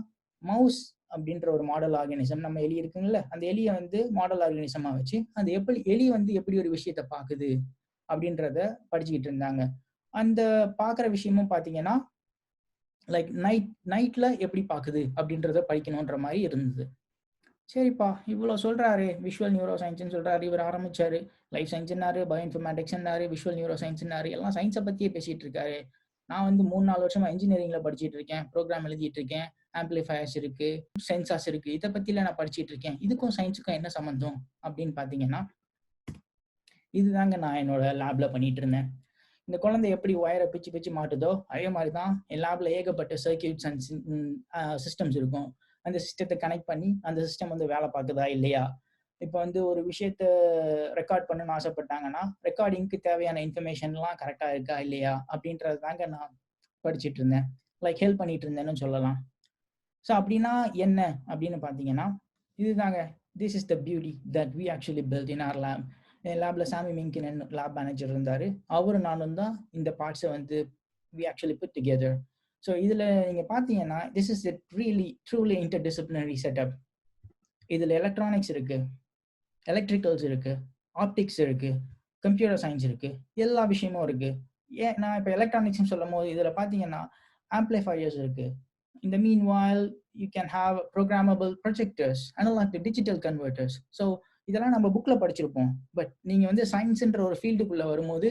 மவுஸ் அப்படின்ற ஒரு மாடல் ஆர்கானிசம், நம்ம எலி இருக்குங்கல்ல, அந்த எலியை வந்து மாடல் ஆர்கானிசமா வச்சு அந்த எலி வந்து எப்படி ஒரு விஷயத்த பாக்குது அப்படின்றத படிச்சுக்கிட்டு இருந்தாங்க. அந்த பாக்குற விஷயமும் பாத்தீங்கன்னா லைக் நைட்ல எப்படி பாக்குது அப்படின்றத படிக்கணுன்ற மாதிரி இருந்தது. சரிப்பா, இவ்வளோ சொல்றாரு, விஷுவல் நியூரோ சயின்ஸ்ன்னு சொல்றாரு, இவர் ஆரம்பிச்சாரு லைஃப் சயின்ஸ்னாரு, பயோ இன்ஃபர்மேட்டிக்ஸ்னாரு, விஷுவல் நியூரோ சயின்ஸ்னாரு, எல்லாம் சயின்ஸை பத்தியே பேசிட்டு இருக்காரு. நான் வந்து 3-4 வருஷமா இன்ஜினியரிங்ல படிச்சுட்டு இருக்கேன், ப்ரோக்ராம் எழுதிட்டு இருக்கேன், ஆம்பிளிஃபயர்ஸ் இருக்கு, சென்சார்ஸ் இருக்கு, இதை பத்தில நான் படிச்சுட்டு இருக்கேன். இதுக்கும் சயின்ஸுக்கும் என்ன சம்பந்தம் அப்படின்னு பாத்தீங்கன்னா, இதுதாங்க நான் என்னோட லேப்ல பண்ணிட்டு இருந்தேன். இந்த குழந்தை எப்படி ஒயரை பிச்சு பிச்சு மாட்டுதோ அதே மாதிரி தான் என் லேப்ல ஏகப்பட்ட சர்க்கியூட்ஸ் அண்ட் சிஸ்டம்ஸ் இருக்கும். அந்த சிஸ்டத்தை கனெக்ட் பண்ணி அந்த சிஸ்டம் வந்து வேலை பார்க்குதா இல்லையா, இப்போ வந்து ஒரு விஷயத்த ரெக்கார்ட் பண்ணணும்னு ஆசைப்பட்டாங்கன்னா ரெக்கார்டிங்க்கு தேவையான இன்ஃபர்மேஷன்லாம் கரெக்டாக இருக்கா இல்லையா அப்படின்றது தாங்க நான் படிச்சுட்டு இருந்தேன், லைக் ஹெல்ப் பண்ணிட்டு இருந்தேன்னு சொல்லலாம். ஸோ அப்படின்னா என்ன அப்படின்னு பார்த்தீங்கன்னா, இதுதாங்க, this is the beauty that we actually built in our lab. என் லேப்ல சாமி மிங்கின் லேப் மேனேஜர் இருந்தாரு, அவரு நானும் தான் இந்த பார்ட்ஸை வந்து we actually put together. So இதுல நீங்க பாத்தீங்கன்னா this is a really truly interdisciplinary setup. இதுல எலக்ட்ரானிக்ஸ் இருக்கு, எலக்ட்ரிக்கல்ஸ் இருக்கு, ஆப்டிக்ஸ் இருக்கு, கம்ப்யூட்டர் சயின்ஸ் இருக்கு, எல்லா விஷயமும் இருக்கு. ஏன் நான் இப்போ எலக்ட்ரானிக்ஸ்னு சொல்லும் போது இதுல பாத்தீங்கன்னா ஆம்பிளிஃபயர்ஸ் இருக்கு. In the meanwhile, you can have programmable projectors, analog to digital converters. So இதெல்லாம் நம்ம புக்ல படிச்சிருப்போம். பட் நீங்க வந்து சயின்ஸ்ன்ற ஒரு ஃபீல்டுக்குள்ள வரும்போது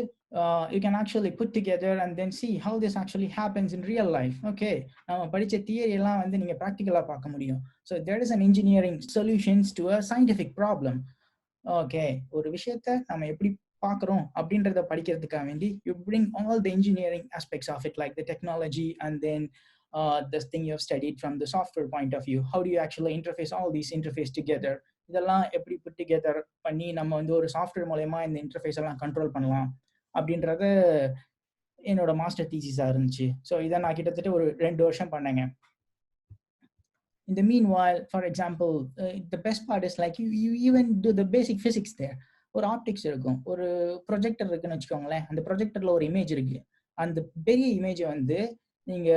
you can actually put together and then see how this actually happens in real life. Okay, நம்ம படிச்ச தியரி எல்லாம் வந்து நீங்க பிராக்டிகலா பார்க்க முடியும். So there is an engineering solutions to a scientific problem. Okay, ஒரு விஷயத்த நம்ம எப்படி பார்க்குறோம் அப்படின்றத படிக்கிறதுக்காக வேண்டி you bring all the engineering aspects of it, like the technology, and then this thing you have studied from the software point of view. How do you actually interface all these interface together? இதெல்லாம் எப்படி put together பண்ணி நம்ம வந்து ஒரு software மூலமா இந்த interface எல்லாம் control பண்ணலாம் அப்படின்றது என்னோட மாஸ்டர் தீசிஸா இருந்துச்சு. ஸோ இதை நான் கிட்டத்தட்ட ஒரு 2 வருஷம் பண்ணேங்க. In the meanwhile, for example, the best part is like you even do the basic physics there. ஒரு ஆப்டிக்ஸ் இருக்கும், ஒரு ப்ரொஜெக்டர் இருக்குன்னு வச்சுக்கோங்களேன். அந்த ப்ரொஜெக்டர்ல ஒரு இமேஜ் இருக்கு. அந்த பெரிய இமேஜை வந்து நீங்க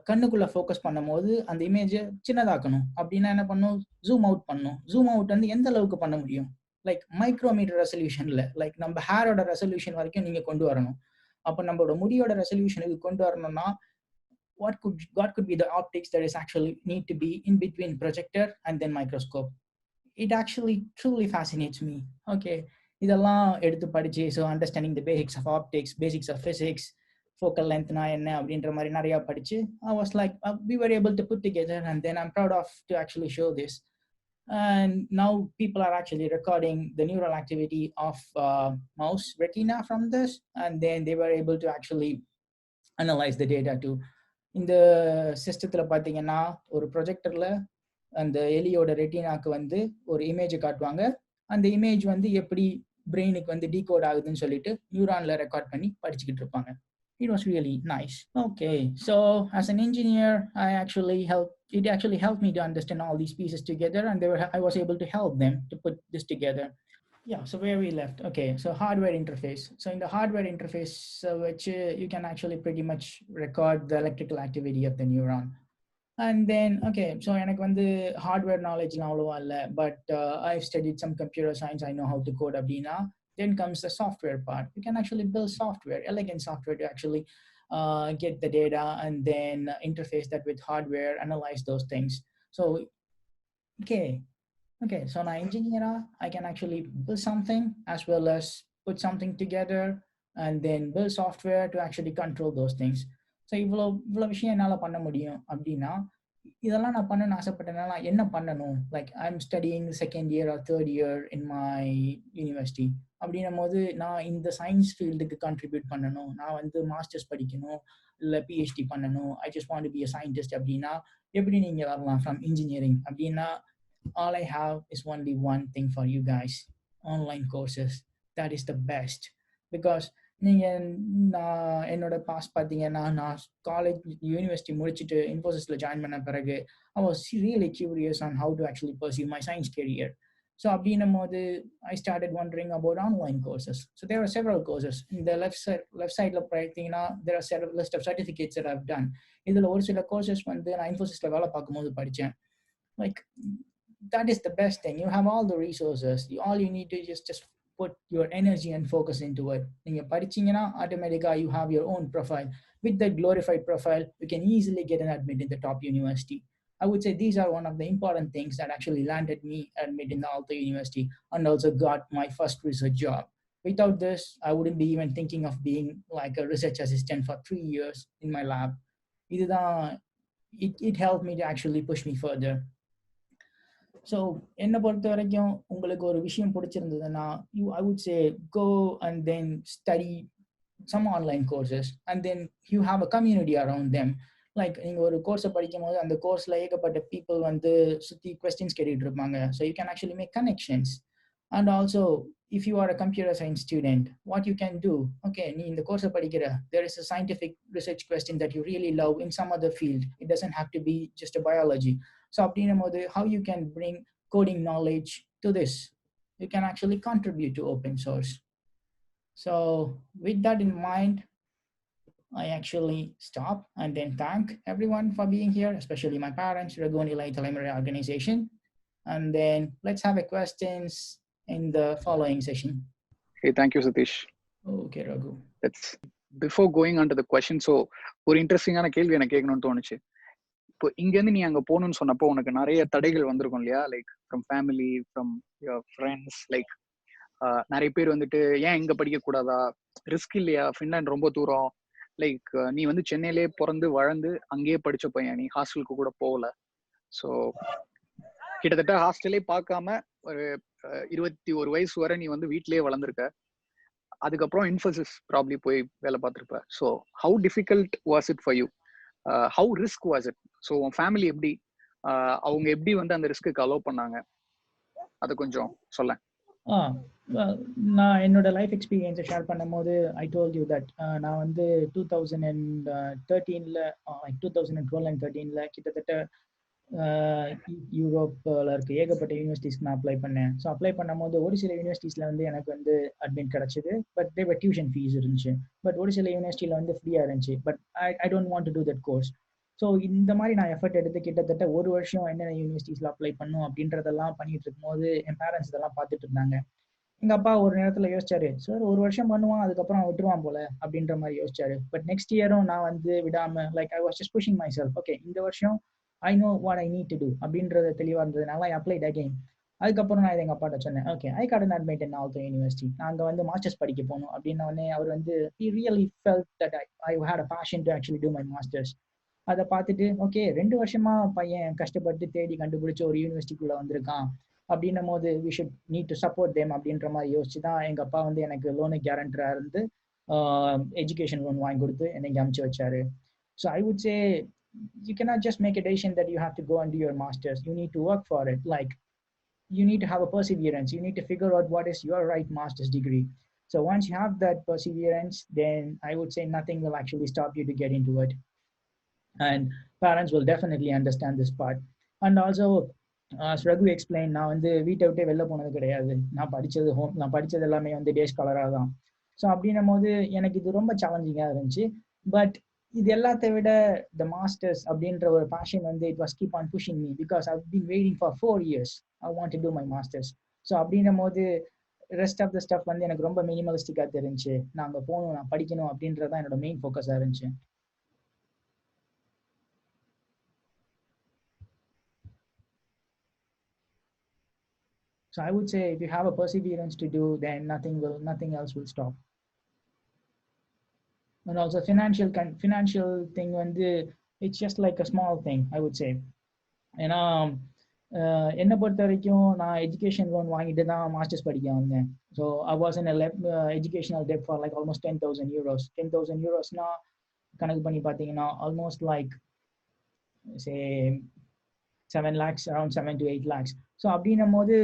கண்ணுக்குள்ள ஃபோக்கஸ் பண்ணும் போது அந்த இமேஜை சின்னதாக்கணும் அப்படின்னா என்ன பண்ணும், ஜூம் அவுட் பண்ணும். ஜூம் அவுட் வந்து எந்த அளவுக்கு பண்ண முடியும், லைக் மைக்ரோமீட்டர் ரெசல்யூஷன்ல, லைக் நம்ம ஹேரோட ரெசல்யூஷன் வரைக்கும் நீங்க கொண்டு வரணும். அப்போ நம்மளோட முடியோட ரெசல்யூஷனுக்கு கொண்டு வரணும்னா what could be the optics that is actually need to be in between projector and then microscope. It actually truly fascinates me. Okay, இதெல்லாம் எடுத்து படிச்சு, so understanding the basics of optics, basics of physics, focal length na enna அப்படின்ற மாதிரி நிறைய படிச்சு I was like we were able to put together, and then I'm proud of to actually show this. And now people are actually recording the neural activity of mouse retina from this, and then they were able to actually analyze the data too. இந்த சிஸ்டத்துல பாத்தீங்கன்னா ஒரு ப்ரொஜெக்டர்ல அந்த எலியோட ரெட்டினாக்கு வந்து ஒரு image காட்டுவாங்க. அந்த image வந்து எப்படி பிரெயினுக்கு வந்து டீகோட் ஆகுதுன்னு சொல்லிட்டு நியூரான்ல ரெக்கார்ட் பண்ணி படிச்சுக்கிட்டு இருப்பாங்க. It was really nice. Okay, so as an engineer, it actually helped me to understand all these pieces together, and I was able to help them to put this together. Yeah, so where we left. Okay, so hardware interface. So in the hardware interface, which you can actually pretty much record the electrical activity of the neuron. And then, okay, so எனக்கு வந்து hardware knowledge அவ்வளவா இல்லை, but I've studied some computer science. I know how to code அப்படின்னா. Then comes the software part. You can actually build software, elegant software to actually get the data and then interface that with hardware, analyze those things. So, okay, so நான் engineer, I can actually build something as well as put something together and then build software to actually control those things. So இவ்வளோ விஷயம் என்னால் பண்ண முடியும் அப்படின்னா, இதெல்லாம் நான் பண்ணணும்னு ஆசைப்பட்டேன்னா என்ன பண்ணணும்? Like I am studying second year or third year in my university. அப்படின்னும் போது நான் இந்த சயின்ஸ் ஃபீல்டுக்கு கான்ட்ரிபியூட் பண்ணணும், நான் வந்து மாஸ்டர்ஸ் படிக்கணும், இல்லை பிஹெச்டி பண்ணணும், I just want to be a scientist அப்படின்னா எப்படி நீங்கள் வரலாம் ஃப்ரம் இன்ஜினியரிங் அப்படின்னா, all I have is only one thing for you guys: online courses. That is the best. Because நீங்கள் நான் என்னோட பாஸ் பார்த்தீங்கன்னா, நான் காலேஜ் யூனிவர்சிட்டி முடிச்சுட்டு இன்ஃபோசிஸில் ஜாயின் பண்ண பிறகு I was really curious on how to actually pursue my science career. So அப்படின்னும் போது I started wondering about online courses. So there are several courses. In the left sideல பார்த்தீங்கன்னா, there are several list of certificates that I've done. இதில் ஒரு சில courses வந்து நான் இன்ஃபோசிஸில் வேலை பார்க்கும்போது படித்தேன். Like, that is the best thing. You have all the resources. All you need to just put your energy and focus into it. நீங்க படிச்சீங்கன்னா automatically you have your own profile. With that glorified profile, you can easily get an admit in the top university. I would say these are one of the important things that actually landed me admit in the Alta University and also got my first research job. Without this, I wouldn't be even thinking of being like a research assistant for 3 years in my lab. It helped me to actually push me further. So என்னை பொறுத்த வரைக்கும் உங்களுக்கு ஒரு விஷயம் பிடிச்சிருந்ததுன்னா, I would say go and then study some online courses and then you have a community around them. Like நீங்கள் ஒரு கோர்ஸை படிக்கும் போது அந்த கோர்ஸில் ஏகப்பட்ட பீப்புள் வந்து சுற்றி கொஸ்டின்ஸ் கேட்டுட்டு இருப்பாங்க. So you can actually make connections. And also if you are a computer science student, what you can do, okay, நீ இந்த கோர்ஸை படிக்கிற, there is a scientific research question that you really love in some other field. It doesn't have to be just a biology. So அப்படின்னும் போது how you can bring coding knowledge to this, you can actually contribute to open source. So with that in mind, I actually stop and then thank everyone for being here, especially my parents, Raghu Nilai Thalaimurai organization. And then let's have a questions in the following session. Hey, thank you, Sathish. Okay, Raghu. That's before going on to the question. So ஒரு இன்ட்ரெஸ்டிங்கான கேள்வி எனக்கு கேட்கணும்னு தோணுச்சு. இப்போ இங்கேருந்து நீ அங்கே போகணும்னு சொன்னப்போ உனக்கு நிறைய தடைகள் வந்திருக்கும் இல்லையா? Like from family, from your friends, like நிறைய பேர் வந்துட்டு ஏன் இங்கே படிக்கக்கூடாதா, ரிஸ்க் இல்லையா, ஃபின்லாண்ட் ரொம்ப தூரம், லைக் நீ வந்து சென்னையிலே பிறந்து வளர்ந்து அங்கேயே படிச்ச பையன், நீ ஹாஸ்டலுக்கு கூட போகல. ஸோ கிட்டத்தட்ட ஹாஸ்டலே பார்க்காம ஒரு 21 வயசு வரை நீ வந்து வீட்டிலேயே வளர்ந்துருக்க. அதுக்கப்புறம் இன்ஃபோசிஸ் ப்ராப்ளி போய் வேலை பார்த்துருப்ப. So how difficult was it for you? How risk was it? So உன் ஃபேமிலி எப்படி, அவங்க எப்படி வந்து அந்த ரிஸ்க்கு அலோவ் பண்ணாங்க, அதை கொஞ்சம் சொல்ல. நான் என்னோட லைஃப் எக்ஸ்பீரியன்ஸை ஷேர் பண்ணும் போது ஐ டோல்ட் யூ தட் நான் வந்து 2013 2012 and 13 கிட்டத்தட்ட யூரோப்பில் இருக்க ஏகப்பட்ட யூனிவர்சிட்டிஸ்க்கு நான் அப்ளை பண்ணேன். ஸோ அப்ளை பண்ணும் போது ஒரு சில யூனிவர்சிட்டிஸில் வந்து எனக்கு வந்து அட்மிட் கிடச்சிது, பட் தேவர் டியூஷன் ஃபீஸ் இருந்துச்சு. பட் ஒரு சில யூனிவர்சிட்டியில் வந்து ஃப்ரீயாக இருந்துச்சு. But I don't want to do that course. So இந்த மாதிரி நான் எஃபர்ட் எடுத்து கிட்டத்தட்ட ஒரு வருஷம் என்னென்ன யூனிவர்சிட்டிஸில் அப்ளை பண்ணும் அப்படின்றதெல்லாம் பண்ணிட்டு இருக்கும்போது என் பேரண்ட்ஸ் இதெல்லாம் பார்த்துட்டு இருந்தாங்க. எங்கள் அப்பா ஒரு நேரத்தில் யோசிச்சாரு, சார் ஒரு வருஷம் பண்ணுவான் அதுக்கப்புறம் விட்டுருவான் போல அப்படின்ற மாதிரி யோசிச்சாரு. பட் நெக்ஸ்ட் இயரும் நான் வந்து விடாமல் like I was just pushing myself. Okay, இந்த வருஷம் I know what I need to do அப்படின்றது தெளிவாக இருந்ததுனால ஐ அப்ளைட் அகைன். அதுக்கப்புறம் நான் எங்கள் அப்பாட்ட சொன்னேன், okay I got an admit in Alto university. நான் அங்கே வந்து மாஸ்டர்ஸ் படிக்க போகணும் அப்படின்னே அவர் வந்து he really felt that I had a passion to actually do my masters. அதை பார்த்துட்டு ஓகே 2 வருஷமா பையன் கஷ்டப்பட்டு தேடி கண்டுபிடிச்ச ஒரு யூனிவர்சிட்டிக்குள்ளே வந்திருக்கான் அப்படின்னும் போது we should need to support them அப்படின்ற மாதிரி யோசிச்சு தான் எங்கள் அப்பா வந்து எனக்கு லோனு கேரண்டராக இருந்து எஜுகேஷன் லோன் வாங்கி கொடுத்து என்னை அமுச்சு வச்சாரு. So I would say you cannot just make a decision that you have to go and do your masters. You need to work for it. Like you need to have a perseverance. You need to figure out what is your right master's degree. So once you have that perseverance, then I would say nothing will actually stop you to get into it. And parents will definitely understand this part. And also, as Raghu explained, நான் வந்து வீட்டை விட்டே வெளில போனது கிடையாது. நான் படிச்சது எல்லாமே வந்து டே ஸ்காலராக தான். ஸோ அப்படின்னும் போது எனக்கு இது ரொம்ப சேலஞ்சிங்காக இருந்துச்சு. பட் இது எல்லாத்தை விட த மாஸ்டர்ஸ் அப்படின்ற ஒரு பேஷன் வந்து it was keep on pushing me, because I been waiting for 4 years. I want to do my masters. So அப்படின்னும் போது ரெஸ்ட் ஆஃப் த ஸ்டஃப் வந்து எனக்கு ரொம்ப மினிமலிஸ்டிக்காக தெரிஞ்சு, நான் அங்கே போகணும், நான் படிக்கணும் அப்படின்றது தான் என்னோட மெயின் ஃபோக்கஸாக இருந்துச்சு. So I would say if you have a perseverance to do, then nothing else will stop. And also financial thing வந்து it's just like a small thing, I would say. ஏன்னா என்னை பொறுத்த வரைக்கும் நான் எஜுகேஷன் லோன் வாங்கிட்டு தான் masters படிக்க வந்தேன். So I was in educational debt for like almost 10,000 euros. 10,000 eurosனா கணக்கு பண்ணி பார்த்தீங்கன்னா almost like say 7 lakhs, around 7 to 8 lakhs. So அப்படின்னும் போது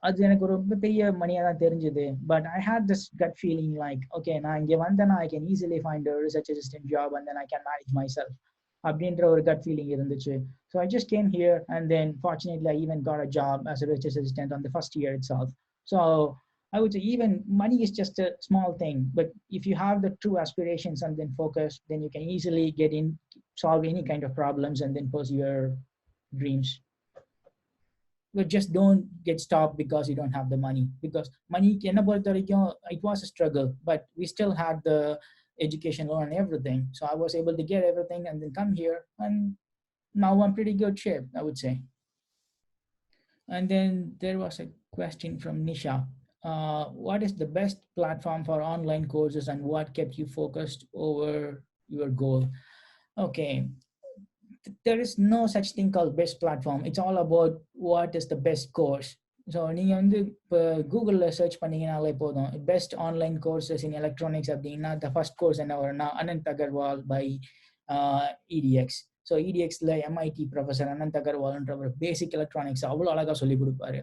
அது எனக்கு ரொம்ப பெரிய மணியாக தான் தெரிஞ்சது. But I had this gut feeling like, okay நான் இங்கே வந்தேன்னா I can easily find research assistant job and then I can manage myself அப்படின்ற ஒரு கட் ஃபீலிங் இருந்துச்சு. So I just game here and then fortunately I even got a job as a research assistant on the first year itself. So I would say even money is just a small thing, but if you have the true aspirations and then focus, then you can easily get in, solve any kind of problems and then pursue your dreams. But just don't get stopped because you don't have the money. Because money, என்ன பொறுத்த வரைக்கும் it was a struggle, but we still had the education loan and everything. So I was able to get everything and then come here, and now I'm pretty good shape, I would say. And then there was a question from Nisha. What is the best platform for online courses and what kept you focused over your goal? Okay, there is no such thing called best platform. It's all about what is the best course. So நீங்கள் வந்து இப்போ கூகுளில் search பண்ணிங்கனாலே போதும், best online courses in electronics அப்படின்னா the first course என்ன வரும்னா Anant Agarwal by edX. So இடிஎக்ஸில் எம்ஐடி ப்ரொஃபஸர் அனந்த் அகர்வால்ன்ற ஒரு பேசிக் எலக்ட்ரானிக்ஸ் அவ்வளோ அழகாக சொல்லி கொடுப்பாரு.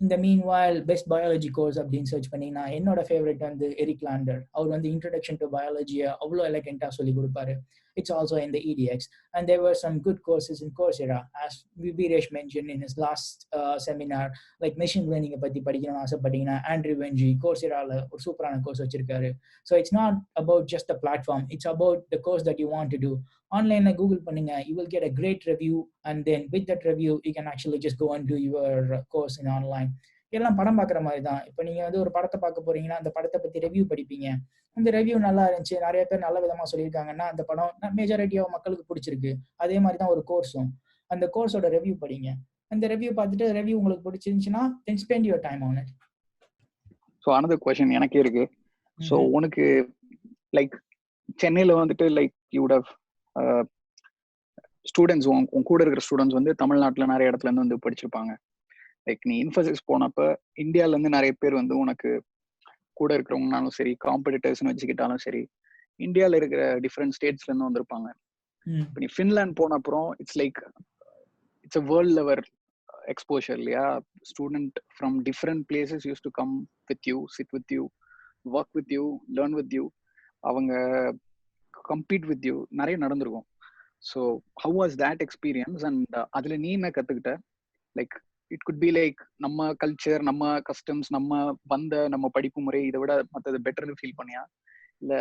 இந்த மீன் வாயில் பெஸ்ட் பயாலஜி கோர்ஸ் அப்படின்னு சர்ச் பண்ணிங்கன்னா என்னோட ஃபேவரட் வந்து எரிக் லாண்டர். அவர் வந்து இன்ட்ரடக்ஷன் டு பயாலஜியை அவ்வளோ எலகென்ட்டாக சொல்லி கொடுப்பாரு. It's also in the EDX. And there were some good courses in Coursera, as Viresh mentioned in his last seminar, like machine learning பத்தி படிக்கணும் ஆசைப்பட்டீங்கன்னா ஆண்ட்ரூ வெஞ்சி கோர்செரால ஒரு சூப்பரான கோர்ஸ் வச்சிருக்காரு. So it's not about just the platform, it's about the course that you want to do. Online Google பண்ணுங்க, you will get a great review, and then with that review you can actually just go and do your course in online. எல்லாம் படம் பார்க்குற மாதிரி தான். இப்போ நீங்கள் வந்து ஒரு படத்தை பார்க்க போறீங்கன்னா அந்த படத்தை பற்றி ரிவ்யூ படிப்பீங்க. அந்த ரிவ்யூ நல்லா இருந்துச்சு, நிறைய பேர் நல்ல விதமாக சொல்லியிருக்காங்கன்னா அந்த படம் மெஜாரிட்டியாக மக்களுக்கு பிடிச்சிருக்கு. அதே மாதிரி தான் ஒரு கோர்ஸும். அந்த கோர்ஸோட ரிவ்யூ படிங்க. அந்த ரிவ்யூ பார்த்துட்டு ரிவ்யூ உங்களுக்கு பிடிச்சிருந்துச்சுன்னா then spend your time on it. So another question எனக்கே இருக்கு. ஸோ உனக்கு லைக் சென்னையில் வந்துட்டு like you would have students, உன் கூட இருக்கிற ஸ்டூடெண்ட்ஸ் வந்து தமிழ்நாட்டில் நிறைய இடத்துல இருந்து வந்து படிச்சிருப்பாங்க. லைக் நீ இன்ஃபோசிஸ் போனப்ப இந்தியால இருந்து நிறைய பேர் வந்து உனக்கு கூட இருக்கிறவங்கனாலும் சரி, காம்படிட்டர்ஸ்னு வச்சுக்கிட்டாலும் சரி, இந்தியாவில் இருக்கிற டிஃப்ரெண்ட் ஸ்டேட்ஸ்ல இருந்து வந்திருப்பாங்க. இப்போ நீ ஃபின்லாண்ட் போன அப்புறம் it's like it's a world level exposure இல்லையா? Student from different places use to come with you, sit with you, work with you, learn with you, அவங்க கம்பீட் வித் யூ, நிறைய நடந்திருக்கும். So how was that experience? And அதில் நீ என்ன கற்றுக்கிட்ட? Like it good be like நம்ம culture, நம்ம customs, நம்ம படிப்பு முறை இதை விட மற்றது பெட்டர்னு ஃபீல் பண்ணியா? இல்லை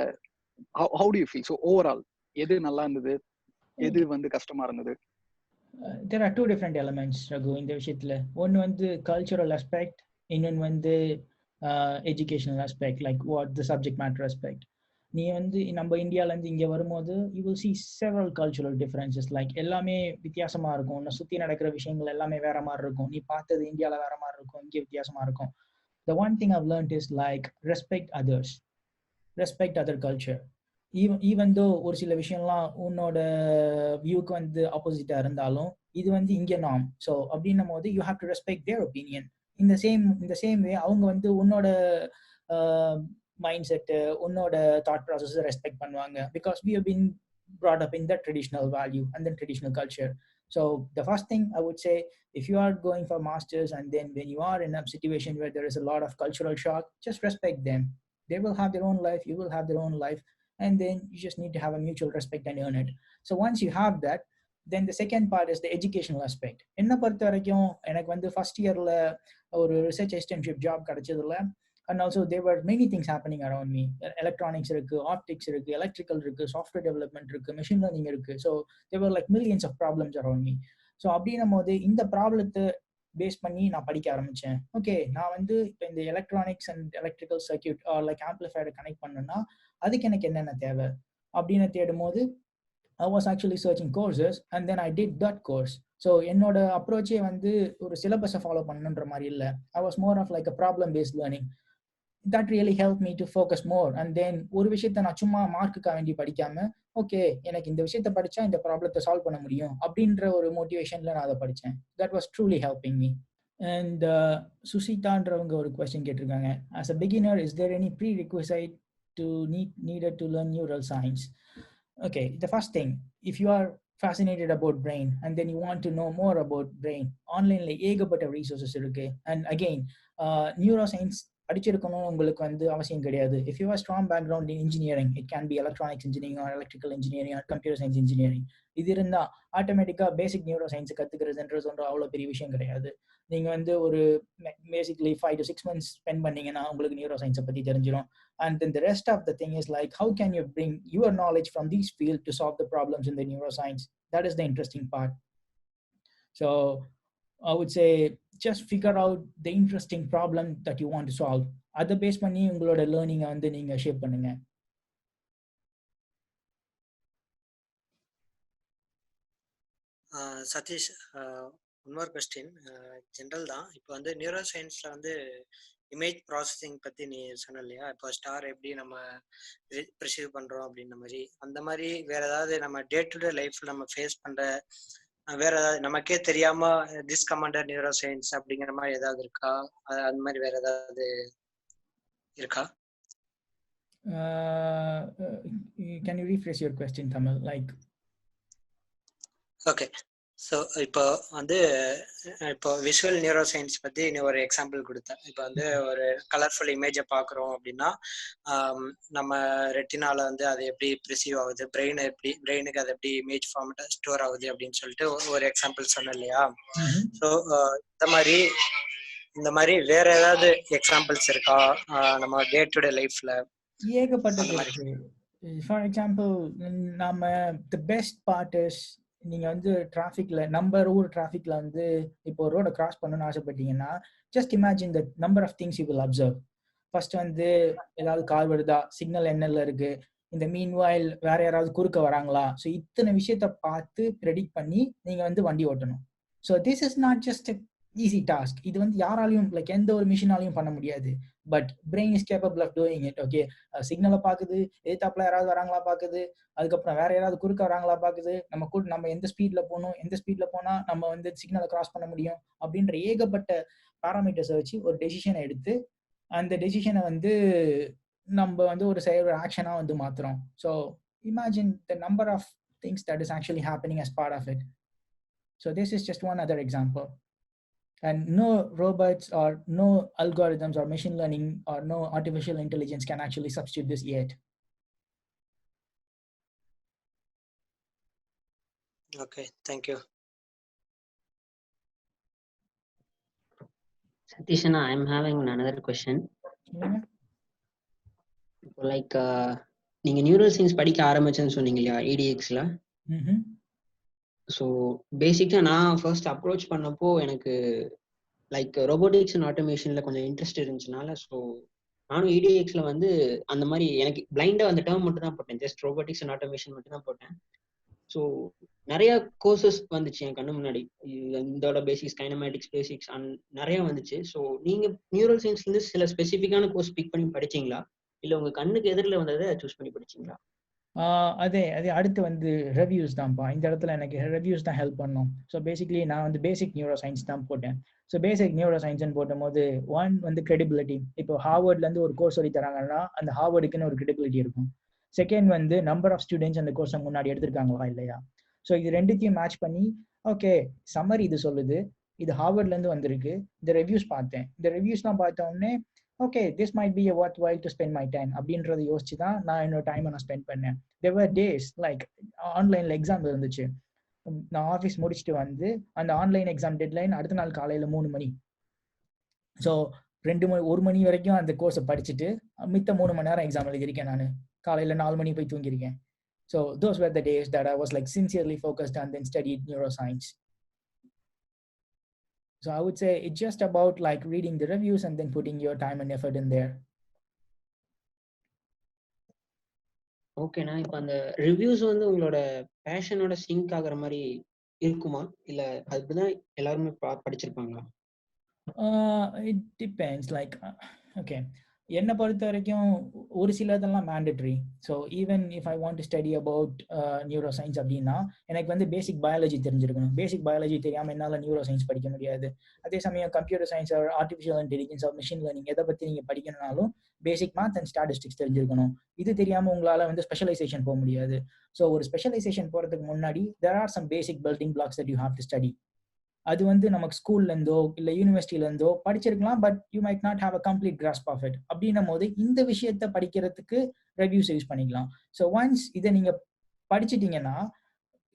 how to you feel? So overall எது நல்லா இருந்தது, எது வந்து கஷ்டமா இருந்தது? There are two different elements, Raghu, இந்த விஷயத்துல. ஒன்று வந்து கல்ச்சுரல் aspect, இன்னொன்று வந்து educational aspect, like what the subject matter aspect. நீ வந்து நம்ம இந்தியாவிலேருந்து இங்கே வரும்போது you will see several cultural differences. Like எல்லாமே வித்தியாசமாக இருக்கும். உன்னை சுற்றி நடக்கிற விஷயங்கள் எல்லாமே வேற மாதிரி இருக்கும். நீ பார்த்தது இந்தியாவில் வேற மாதிரி இருக்கும், இங்கே வித்தியாசமாக இருக்கும். The one thing I've learned is like respect others, respect other culture. Even though ஒரு சில விஷயம்லாம் உன்னோட வியூக்கு வந்து ஆப்போசிட்டாக இருந்தாலும் இது வந்து இங்கே நாம். ஸோ அப்படின்னும் போது you have to respect their opinion. இந்த சேம் வே அவங்க வந்து உன்னோட மைண்ட் செட்டு, உன்னோட தாட் ப்ராசஸை ரெஸ்பெக்ட் பண்ணுவாங்க. Because we have been brought up in that traditional value and then traditional culture. So the first thing I would say, if you are going for masters and then when you are in a situation where there is a lot of cultural shock, just respect them. They will have their own life, you will have their own life, and then you just need to have a mutual respect and earn it. So once you have that, then the second part is the educational aspect. என்ன பொறுத்த வரைக்கும் எனக்கு வந்து first year ஒரு research assistantship job கிடைச்சதுல, and also there were many things happening around me. Electronics இருக்கு, optics இருக்கு, electrical இருக்கு, software development இருக்கு, machine learning இருக்கு. So there were like millions of problems around me. So அப்படின்னும் போது இந்த ப்ராப்ளத்தை பேஸ் பண்ணி நான் படிக்க ஆரம்பித்தேன். ஓகே, நான் வந்து இப்போ இந்த electronics and electrical circuit like ஆம்பிளிஃபையரை கனெக்ட் பண்ணணும்னா அதுக்கு எனக்கு என்னென்ன தேவை அப்படின்னு தேடும் போது I was actually searching courses and then I did that course. So என்னோட அப்ரோச்சே வந்து ஒரு சிலபஸை ஃபாலோ பண்ணணுன்ற மாதிரி இல்லை. I was more of like a problem based learning. That really helped me to focus more. And then ஒரு விஷயத்தை நான் சும்மா மார்க்குக்காக வேண்டி படிக்காம, ஓகே எனக்கு இந்த விஷயத்தை படிச்சா இந்த ப்ராப்ளத்தை சால்வ் பண்ண முடியும் அப்படின்ற ஒரு மோட்டிவேஷன்ல நான் அதை படித்தேன். That was truly helping me. And சுசிதான்றவங்க ஒரு கொஸ்டின் கேட்டிருக்காங்க. As a beginner, is there any prerequisite to needed to learn neural science? Okay, the first thing, if you are fascinated about brain and then you want to know more about brain, online la ஏகப்பட்ட resources இருக்கு. And again, neuroscience படிச்சிருக்கணும் உங்களுக்கு வந்து அவசியம் கிடையாது. If you have a strong background in engineering, it can be electronics engineering or electrical engineering or computer science engineering. இது இருந்தா ஆட்டோமேட்டிக்கா பேசிக் நியூரோ சயின்ஸ் கத்துக்கிறதுன்றது ஒன்று அவ்வளோ பெரிய விஷயம் கிடையாது. நீங்க வந்து ஒரு பேசிக்லி 5 to 6 months ஸ்பெண்ட் பண்ணீங்கன்னா உங்களுக்கு நியூரோ சயின்ஸை பத்தி தெரிஞ்சிடும். And then the rest of the thing is like, how can you bring your knowledge from these fields to solve the problems in the neuroscience? That is the interesting part. So I would say just figure out the interesting problem that you want to solve. அதை base பண்ணி உங்களோட லேர்னிங்கை வந்து நீங்க shape பண்ணுங்க. சதீஷ், இன்னொரு question general தான். இப்போ வந்து நியூரோ சயின்ஸ்ல வந்து இமேஜ் ப்ராசஸிங் பத்தி நீ சொன்ன இல்லையா, இப்போ ஸ்டார் எப்படி நம்ம ப்ரிசீவ் பண்றோம் அப்படின்ற மாதிரி, அந்த மாதிரி வேற ஏதாவது நம்ம டே டு டே லைஃப்ல நம்ம ஃபேஸ் பண்ற வேற ஏதாவது நமக்கே தெரியாம திஸ் கமாண்டர் நியூரோ சயின்ஸ் அப்படிங்கிற மாதிரி ஏதாவது இருக்கா? அந்த மாதிரி வேற ஏதாவது இருக்கா? Can you rephrase your question, Tamil? Like, okay, so இப்போ வந்து இப்போ விஷுவல் நியூரோ சயின்ஸ் பற்றி நீ ஒரு எக்ஸாம்பிள் கொடுத்த. இப்போ வந்து ஒரு கலர்ஃபுல் இமேஜை பார்க்குறோம் அப்படின்னா நம்ம ரெட்டினால வந்து அது எப்படி ப்ரிசீவ் ஆகுது, பிரெயினுக்கு அது எப்படி இமேஜ் ஃபார்மேட்டா ஸ்டோர் ஆகுது அப்படின்னு சொல்லிட்டு ஒரு எக்ஸாம்பிள் சொன்னேன் இல்லையா? ஸோ இந்த மாதிரி வேற ஏதாவது எக்ஸாம்பிள்ஸ் இருக்கா நம்ம டே டு டே லைஃப்ல? ஏகப்பட்டது இருக்கு. ஃபார் எக்ஸாம்பிள், நம்ம தி பெஸ்ட் பார்ட் இஸ், நீங்க வந்து டிராஃபிக்ல ஊர் டிராஃபிக்ல வந்து இப்போ ரோட கிராஸ் பண்ணணும்னு ஆசைப்பட்டீங்கன்னா, just imagine the number of things you will observe. First வந்து ஏதாவது கார் வருதா, சிக்னல் என்னல இருக்கு, இந்த மீன்வாயில் வேற யாராவது குறுக்க வராங்களா, ஸோ இத்தனை விஷயத்த பார்த்து ப்ரெடிக்ட் பண்ணி நீங்க வந்து வண்டி ஓட்டணும். So this is not just easy task. இது வந்து யாராலையும் லைக் எந்த ஒரு மிஷினாலையும் பண்ண முடியாது. But brain is capable of doing it. Okay, சிக்னலை பார்க்குது, எதிர்த்தாப்புல யாராவது வராங்களா பார்க்குது, அதுக்கப்புறம் வேற யாராவது குறுக்க வராங்களா பார்க்குது, நம்ம எந்த ஸ்பீட்ல போகணும், எந்த ஸ்பீட்ல போனா நம்ம வந்து சிக்னலை கிராஸ் பண்ண முடியும் அப்படின்ற ஏகப்பட்ட பேராமீட்டர்ஸை வச்சு ஒரு டெசிஷனை எடுத்து அந்த டெசிஷனை வந்து நம்ம வந்து ஒரு ஆக்ஷனா வந்து மாத்துறோம். So imagine the number of things that is actually happening as part of it. So this is just one other example. And no robots or no algorithms or machine learning or no artificial intelligence can actually substitute this yet. Okay, thank you. Satish, I'm having another question. Like, நீங்க neural science படிக்க ஆரம்பிச்சேன்னு சொன்னீங்க இல்லையா, EDXல? So பேசிக்கா நான் first approach பண்ணப்போ எனக்கு like robotics and ஆட்டோமேஷன்ல கொஞ்சம் interest இருந்துச்சுனால, so நானும் EDXல வந்து அந்த மாதிரி எனக்கு பிளைண்டா அந்த டேர்ம் மட்டும் தான் போட்டேன், ஜஸ்ட் ரோபோட்டிக்ஸ் அண்ட் ஆட்டோமேஷன் மட்டும் தான் போட்டேன். ஸோ நிறைய கோர்சஸ் வந்துச்சு என் கண்ணு முன்னாடி, இதோட பேசிக்ஸ், கைனமேட்டிக்ஸ் பேசிக்ஸ் அண்ட் நிறைய வந்துச்சு. ஸோ நீங்க நியூரல் சயின்ஸ்ல இருந்து சில ஸ்பெசிஃபிக்கான கோர்ஸ் பிக் பண்ணி படிச்சீங்களா, இல்ல உங்க கண்ணுக்கு எதிரில் வந்ததை சூஸ் பண்ணி படிச்சீங்களா? அதே அடுத்து வந்து ரெவ்யூஸ் தான்ப்பா. இந்த இடத்துல எனக்கு ரெவ்யூஸ் தான் ஹெல்ப் பண்ணும். ஸோ பேசிக்லி நான் வந்து பேசிக் நியூரோ சயின்ஸ் தான் போட்டேன். ஸோ பேசிக் நியூரோ சயின்ஸ்னு போடும்போது ஒன் வந்து கிரெடிபிலிட்டி. இப்போ ஹார்வர்ட்லேருந்து ஒரு கோர்ஸ் சொல்லி தராங்கன்னா அந்த ஹார்வர்டுக்குன்னு ஒரு கிரெடிபிலிட்டி இருக்கும். செகண்ட் வந்து நம்பர் ஆஃப் ஸ்டூடெண்ட்ஸ் அந்த கோர்ஸை முன்னாடி எடுத்திருக்காங்களா இல்லையா. ஸோ இது ரெண்டுத்தையும் மேட்ச் பண்ணி ஓகே சம்மரி இது சொல்லுது, இது ஹார்வர்ட்லேருந்து வந்திருக்கு, இந்த ரிவ்யூஸ் பார்த்தேன், இந்த ரிவ்யூஸ்லாம் பார்த்த உடனே okay this might be a worthwhile to spend my time அப்படின்றத யோசிச்சு தான் நான் என்னோட டைமை நான் ஸ்பெண்ட் பண்ணேன். there were days like ஆன்லைனில் எக்ஸாம் இருந்துச்சு, நான் ஆஃபீஸ் முடிச்சுட்டு வந்து அந்த ஆன்லைன் எக்ஸாம் டெட்லைன் அடுத்த நாள் காலையில் 3 மணி. ஸோ 1 மணி வரைக்கும் அந்த கோர்ஸை படிச்சுட்டு மித்த 3 மணி நேரம் எக்ஸாம் எழுதியிருக்கேன். நான் காலையில் 4 மணி போய் தூங்கியிருக்கேன். So those were the days that I was like sincerely focused and then studied neuroscience. So I would say it's just about like reading the reviews and then putting your time and effort in there. ஓகேண்ணா, இப்போ அந்த reviews வந்து உங்களோட பேஷனோட sink ஆகுற மாதிரி இருக்குமா, இல்ல அதுதான் எல்லாருமே படிச்சிருப்பாங்களா? It depends. Like okay, என்னை பொறுத்த வரைக்கும் ஒரு சிலதெல்லாம் mandatory. So even if I want to study about neuroscience அப்படின்னா எனக்கு வந்து பேசிக் பயாலஜி தெரிஞ்சிருக்கணும். பேசிக் பயாலஜி தெரியாமல் என்னால் நியூரோசைன்ஸ் படிக்க முடியாது. அதே சமயம் computer science or artificial intelligence R machine learning எதை பற்றி நீங்கள் படிக்கணும்னாலும் பேசிக் மேத் அண்ட் ஸ்டாட்டிஸ்டிக்ஸ் தெரிஞ்சிருக்கணும். இது தெரியாமல் உங்களால் வந்து ஸ்பெஷலைசேஷன் போக முடியாது. ஸோ ஒரு ஸ்பெஷலைசேஷன் போகிறதுக்கு முன்னாடி there are some basic building blocks that you have to study. அது வந்து நமக்கு ஸ்கூல்லேருந்தோ இல்லை யூனிவர்சிட்டியிலேருந்தோ படிச்சிருக்கலாம், but you might not have a complete grasp of it. அப்படின்னும் போது இந்த விஷயத்த படிக்கிறதுக்கு ரிவ்யூஸ் யூஸ் பண்ணிக்கலாம். ஸோ ஒன்ஸ் இதை நீங்கள் படிச்சிட்டிங்கன்னா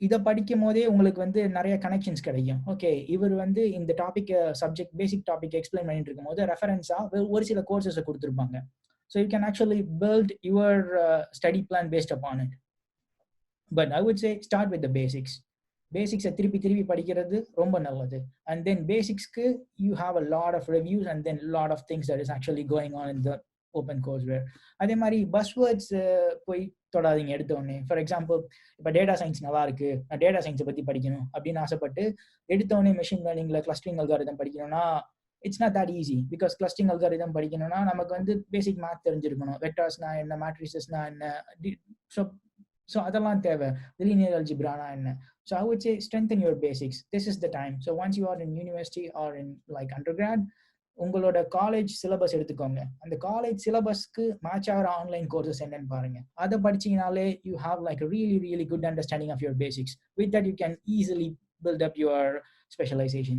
இதை படிக்கும் போதே உங்களுக்கு வந்து நிறைய கனெக்ஷன்ஸ் கிடைக்கும். ஓகே இவர் வந்து இந்த topic subject basic topic explain பண்ணிட்டு இருக்கும் போது ரெஃபரன்ஸாக ஒரு சில கோர்சஸை கொடுத்துருப்பாங்க. So you can actually build your study plan based upon it. But I would say start with the basics. பேசிக்ஸை திருப்பி படிக்கிறது ரொம்ப நல்லது. அண்ட் தென் பேசிக்ஸ்க்கு you have a lot of reviews and then lot of things that is actually going on in the open courseware. அதே மாதிரி buzzwords போய் தொடாதீங்க எடுத்தோடனே. ஃபார் எக்ஸாம்பிள் இப்போ டேட்டா சயின்ஸ் நல்லா இருக்கு, நான் டேட்டா சயின்ஸை பற்றி படிக்கணும் அப்படின்னு ஆசைப்பட்டு எடுத்தோடனே மெஷின் லேர்னிங்கில் கிளஸ்டரிங் அல்காரிதம் படிக்கணும்னா it's not that easy. Because clustering algorithm படிக்கணும்னா நமக்கு வந்து பேசிக் மேத் தெரிஞ்சிருக்கணும். வெக்டார்ஸ்னா என்ன, மேட்ரிசஸ்னா என்ன, ஸோ அதெல்லாம் தேவை. linear algebra என்ன. So I would say strengthen your basics. This is the time. So once you are in university or in like undergrad, உங்களோட காலேஜ் சிலபஸ் எடுத்துக்கோங்க. அந்த காலேஜ் சிலபஸ்க்கு மேட்ச் ஆகிற ஆன்லைன் கோர்சஸ் என்னன்னு பாருங்க. அதை படிச்சீங்கனாலே you have like really good understanding of your basics. With that you can easily build up your specialization.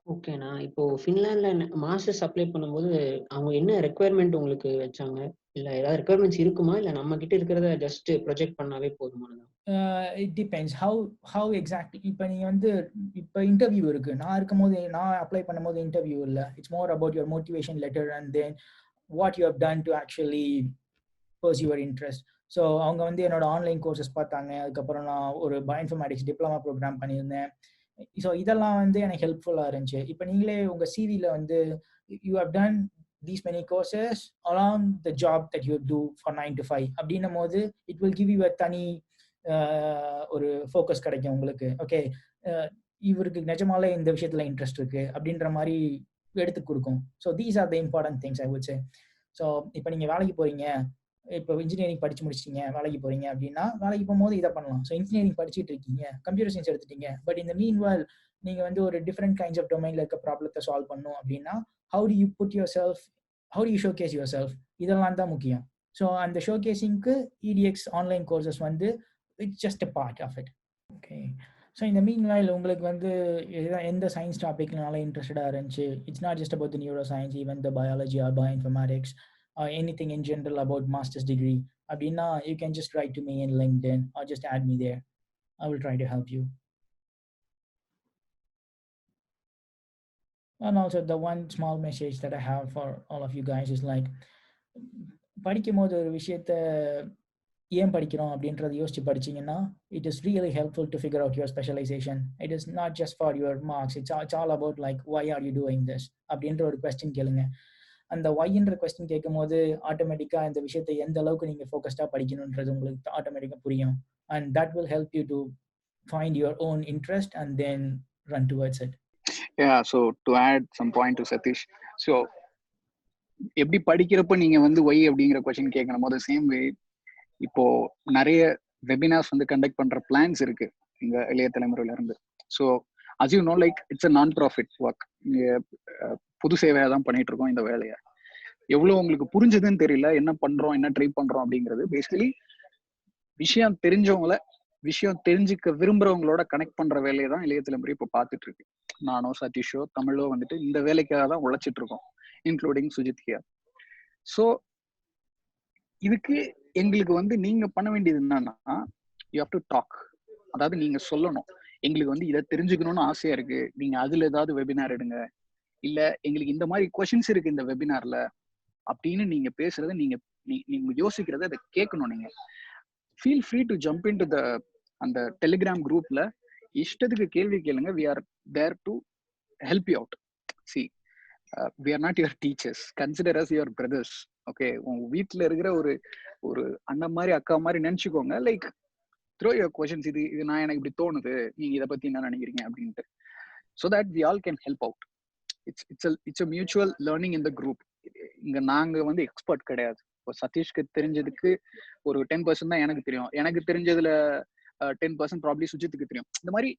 ஓகேண்ணா, இப்போ ஃபின்லாண்ட்ல மாஸ்டர்ஸ் அப்ளை பண்ணும்போது அவங்க என்ன ரெக்குயர்மெண்ட் உங்களுக்கு வச்சாங்க, இல்ல ஏதாவது ரெக்குயர்மெண்ட்ஸ் இருக்குமா, இல்ல நம்ம கிட்ட இருக்கிறத ஜஸ்ட் ப்ரொஜெக்ட் பண்ணாவே போதுமானதா? It depends how exactly. இப்போ நீங்கள் வந்து இப்போ இன்டர்வியூ இருக்குது, நான் அப்ளை பண்ணும்போது இன்டர்வியூ இல்லை. It's more about your motivation letter and then what you have done to actually pursue your interest. So அவங்க வந்து என்னோட ஆன்லைன் கோர்சஸ் பார்த்தாங்க. அதுக்கப்புறம் நான் ஒரு பயோஇன்ஃபர்மேட்டிக்ஸ் டிப்ளமா ப்ரோக்ராம் பண்ணியிருந்தேன். ஸோ இதெல்லாம் வந்து எனக்கு ஹெல்ப்ஃபுல்லாக இருந்துச்சு. இப்போ நீங்களே உங்கள் சிவியில் வந்து you have done these many courses along the job that you do for 9 to 5 அப்படின்னும் போது it will give you a தனி ஒரு ஃபோக்கஸ் கிடைக்கும் உங்களுக்கு. ஓகே இவருக்கு நிஜமாலே இந்த விஷயத்தில் இன்ட்ரெஸ்ட் இருக்குது அப்படின்ற மாதிரி எடுத்து கொடுக்கும். So these are the important things I would say. So இப்போ நீங்கள் வேலைக்கு போகிறீங்க, இப்போ இன்ஜினியரிங் படிச்சு முடிச்சிட்டீங்க, வேலைக்கு போகிறீங்க அப்படின்னா வேலைக்கு போகும்போது இதை பண்ணலாம். ஸோ இன்ஜினியரிங் படிச்சுட்டு இருக்கீங்க, கம்ப்யூட்டர் சயின்ஸ் எடுத்துட்டீங்க, பட் இந்த மீன்வால் நீங்கள் வந்து ஒரு டிஃப்ரெண்ட் கைண்ட்ஸ் ஆஃப் டொமைனில் இருக்க ப்ராப்ளத்தை சால்வ் பண்ணணும் அப்படின்னா how do you showcase yourself, இதெல்லாம் தான் முக்கியம். ஸோ அந்த ஷோகேசிங்க்கு EDX ஆன்லைன் கோர்சஸ் வந்து it's just a part of it. Okay so இந்த மீன்வைல் உங்களுக்கு வந்து எந்த சயின்ஸ் டாபிக்னால இன்ட்ரெஸ்டடாக இருந்துச்சு, it's not just about the neuroscience, even the biology or bioinformatics anything in general about master's degree அப்படின்னா you can just write to me in LinkedIn or just add me there. I will try to help you. And also the one small message that I have for all of you guys is like படிக்கும் போது ஒரு விஷயத்தை ஏன் படிக்கிறோம் அப்படின்றத யோசிச்சு படிச்சிங்கன்னா it is really helpful to figure out your specialization. It is not just for your marks. It's all about like why are you doing this அப்படின்ற ஒரு கொஸ்டின் கேளுங்க. அந்த ஒய்ன்ற கொஸ்டின் கேட்கும் போது ஆட்டோமேட்டிக்காக இந்த விஷயத்தை எந்த அளவுக்கு நீங்கள் ஃபோக்கஸ்டாக படிக்கணுன்றது உங்களுக்கு ஆட்டோமேட்டிக்காக புரியும். And that will help you to find your own interest and then run towards it. Yeah, so to add some point to Sathish, so எப்படி படிக்கிறப்ப நீங்க வந்து ஒய் அப்படிங்கிற கொஸ்டின் கேட்கணும் போது சேம் வே இப்போ நிறைய வெபினார்ஸ் வந்து கண்டக்ட் பண்ற பிளான்ஸ் இருக்கு எங்க இளைய தலைமுறையில இருந்து. So as you know, like it's a non-profit work. பொது சேவையா தான் பண்ணிட்டு இருக்கோம் இந்த வேலையை. எவ்வளவு உங்களுக்கு புரிஞ்சதுன்னு தெரியல, என்ன பண்றோம் என்ன ட்ரை பண்றோம் அப்படிங்கிறது. பேசிக்கலி விஷயம் தெரிஞ்சவங்கள விஷயம் தெரிஞ்சுக்க விரும்புறவங்களோட கனெக்ட் பண்ற வேலையை தான் இளைய தலைமுறை இப்போ பார்த்துட்டு இருக்கு. நானோ சதீஷோ தமிழோ வந்துட்டு இந்த வேலைக்காக தான் உழைச்சிட்டு இருக்கோம், இன்க்ளூடிங் சுஜித் ஹியர். ஸோ இதுக்கு எங்களுக்கு வந்து நீங்க பண்ண வேண்டியது என்னன்னா, யூ ஹேவ் டு டாக். அதாவது நீங்க சொல்லணும், எங்களுக்கு வந்து இதை தெரிஞ்சுக்கணும்னு ஆசையா இருக்கு, நீங்க அதுல ஏதாவது வெபினார் எடுங்க, இல்ல எங்களுக்கு இந்த மாதிரி கொஸ்டின்ஸ் இருக்கு இந்த வெபினார்ல அப்படின்னு நீங்க பேசுறத நீங்க யோசிக்கிறத அதை கேட்கணும். நீங்க feel free to jump in to the அந்த டெலிகிராம் குரூப்ல இஷ்டத்துக்கு கேள்வி கேளுங்க. We are there to help you out. See we are not your teachers, consider us your brothers. ஓகே, உங்க வீட்டுல இருக்கிற ஒரு அண்ணன் மாதிரி அக்கா மாதிரி நினைச்சுக்கோங்க. லைக் த்ரோ யுவர் கொஸ்டின்ஸ், இது நான் எனக்கு இப்படி தோணுது, நீங்க இதை பத்தி என்ன நினைக்கிறீங்க அப்படின்ட்டு. so that we all can help out. it's a mutual learning in the group. இங்க நாங்க வந்து எக்ஸ்பர்ட் கிடையாது. இப்போ சதீஷ்க்கு தெரிஞ்சதுக்கு ஒரு 10% தான் எனக்கு தெரியும், எனக்கு தெரிஞ்சதுல 10% ப்ராப்ளி சுஜித்துக்கு தெரியும். இந்த மாதிரி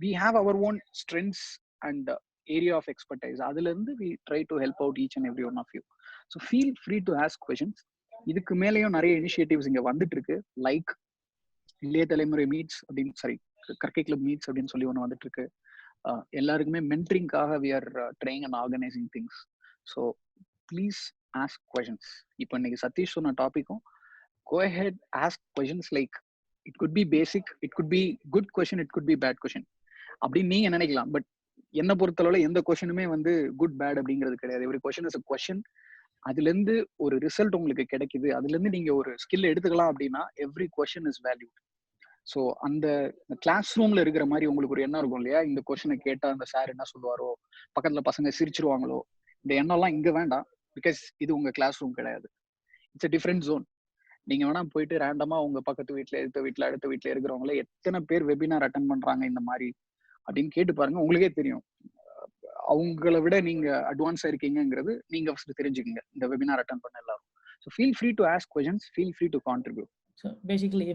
we have our own strengths and area of expertise. அதுல இருந்து we try to help out each and every one of you. so feel free to ask questions. இதுக்கு மேலேயும் நிறைய இனிஷியேட்டிவ்ஸ் இங்க வந்துட்டு இருக்கு. லைக் இளைய தலைமுறை மீட்ஸ் அப்படின்னு, சாரி, கற்கை கிளப் மீட்ஸ் அப்படின்னு சொல்லி ஒன்று வந்துட்டு இருக்கு. எல்லாருக்குமே மென்டரிங்காக we are trying and organizing things. so please ask questions. இப்போ இன்னைக்கு சதீஷ் சொன்ன டாபிக்கும் go ahead, ask questions. like it could be basic, it could be good question, it could be bad question அப்படின்னு நீங்க நினைக்கலாம். பட் என்ன பொறுத்தளவுல எந்த கொஸ்டினுமே வந்து குட் பேட் அப்படிங்கிறது கிடையாது. Every question is a question. அதுல இருந்து ஒரு ரிசல்ட் உங்களுக்கு கிடைக்குது, அதுல இருந்து நீங்க ஒரு ஸ்கில் எடுத்துக்கலாம் அப்படின்னா every question is valued. So அந்த கிளாஸ் ரூம்ல இருக்கிற மாதிரி உங்களுக்கு ஒரு எண்ணம் இருக்கும் இல்லையா, இந்த கொஸ்டினை கேட்டா அந்த சார் என்ன சொல்லுவாரோ, பக்கத்துல பசங்க சிரிச்சிருவாங்களோ, இந்த எண்ணம்லாம் இங்க வேண்டாம். பிகாஸ் இது உங்க கிளாஸ் ரூம் கிடையாது. It's a different zone. நீங்க வேணா போயிட்டு ரேண்டமா உங்க பக்கத்து வீட்டுல, அடுத்த வீட்டுல இருக்கிறவங்கள எத்தனை பேர் வெபினார் அட்டன் பண்றாங்க இந்த மாதிரி அப்படின்னு கேட்டு பாருங்க, உங்களுக்கே தெரியும். அவங்கள விட நீங்க அட்வான்ஸா இருக்கீங்கிறது நீங்க ஃபர்ஸ்ட் தெரிஞ்சுக்கங்க இந்த வெபினார் அட்டன் பண்ண எல்லாரும். So feel free to ask questions, feel free to contribute. So basically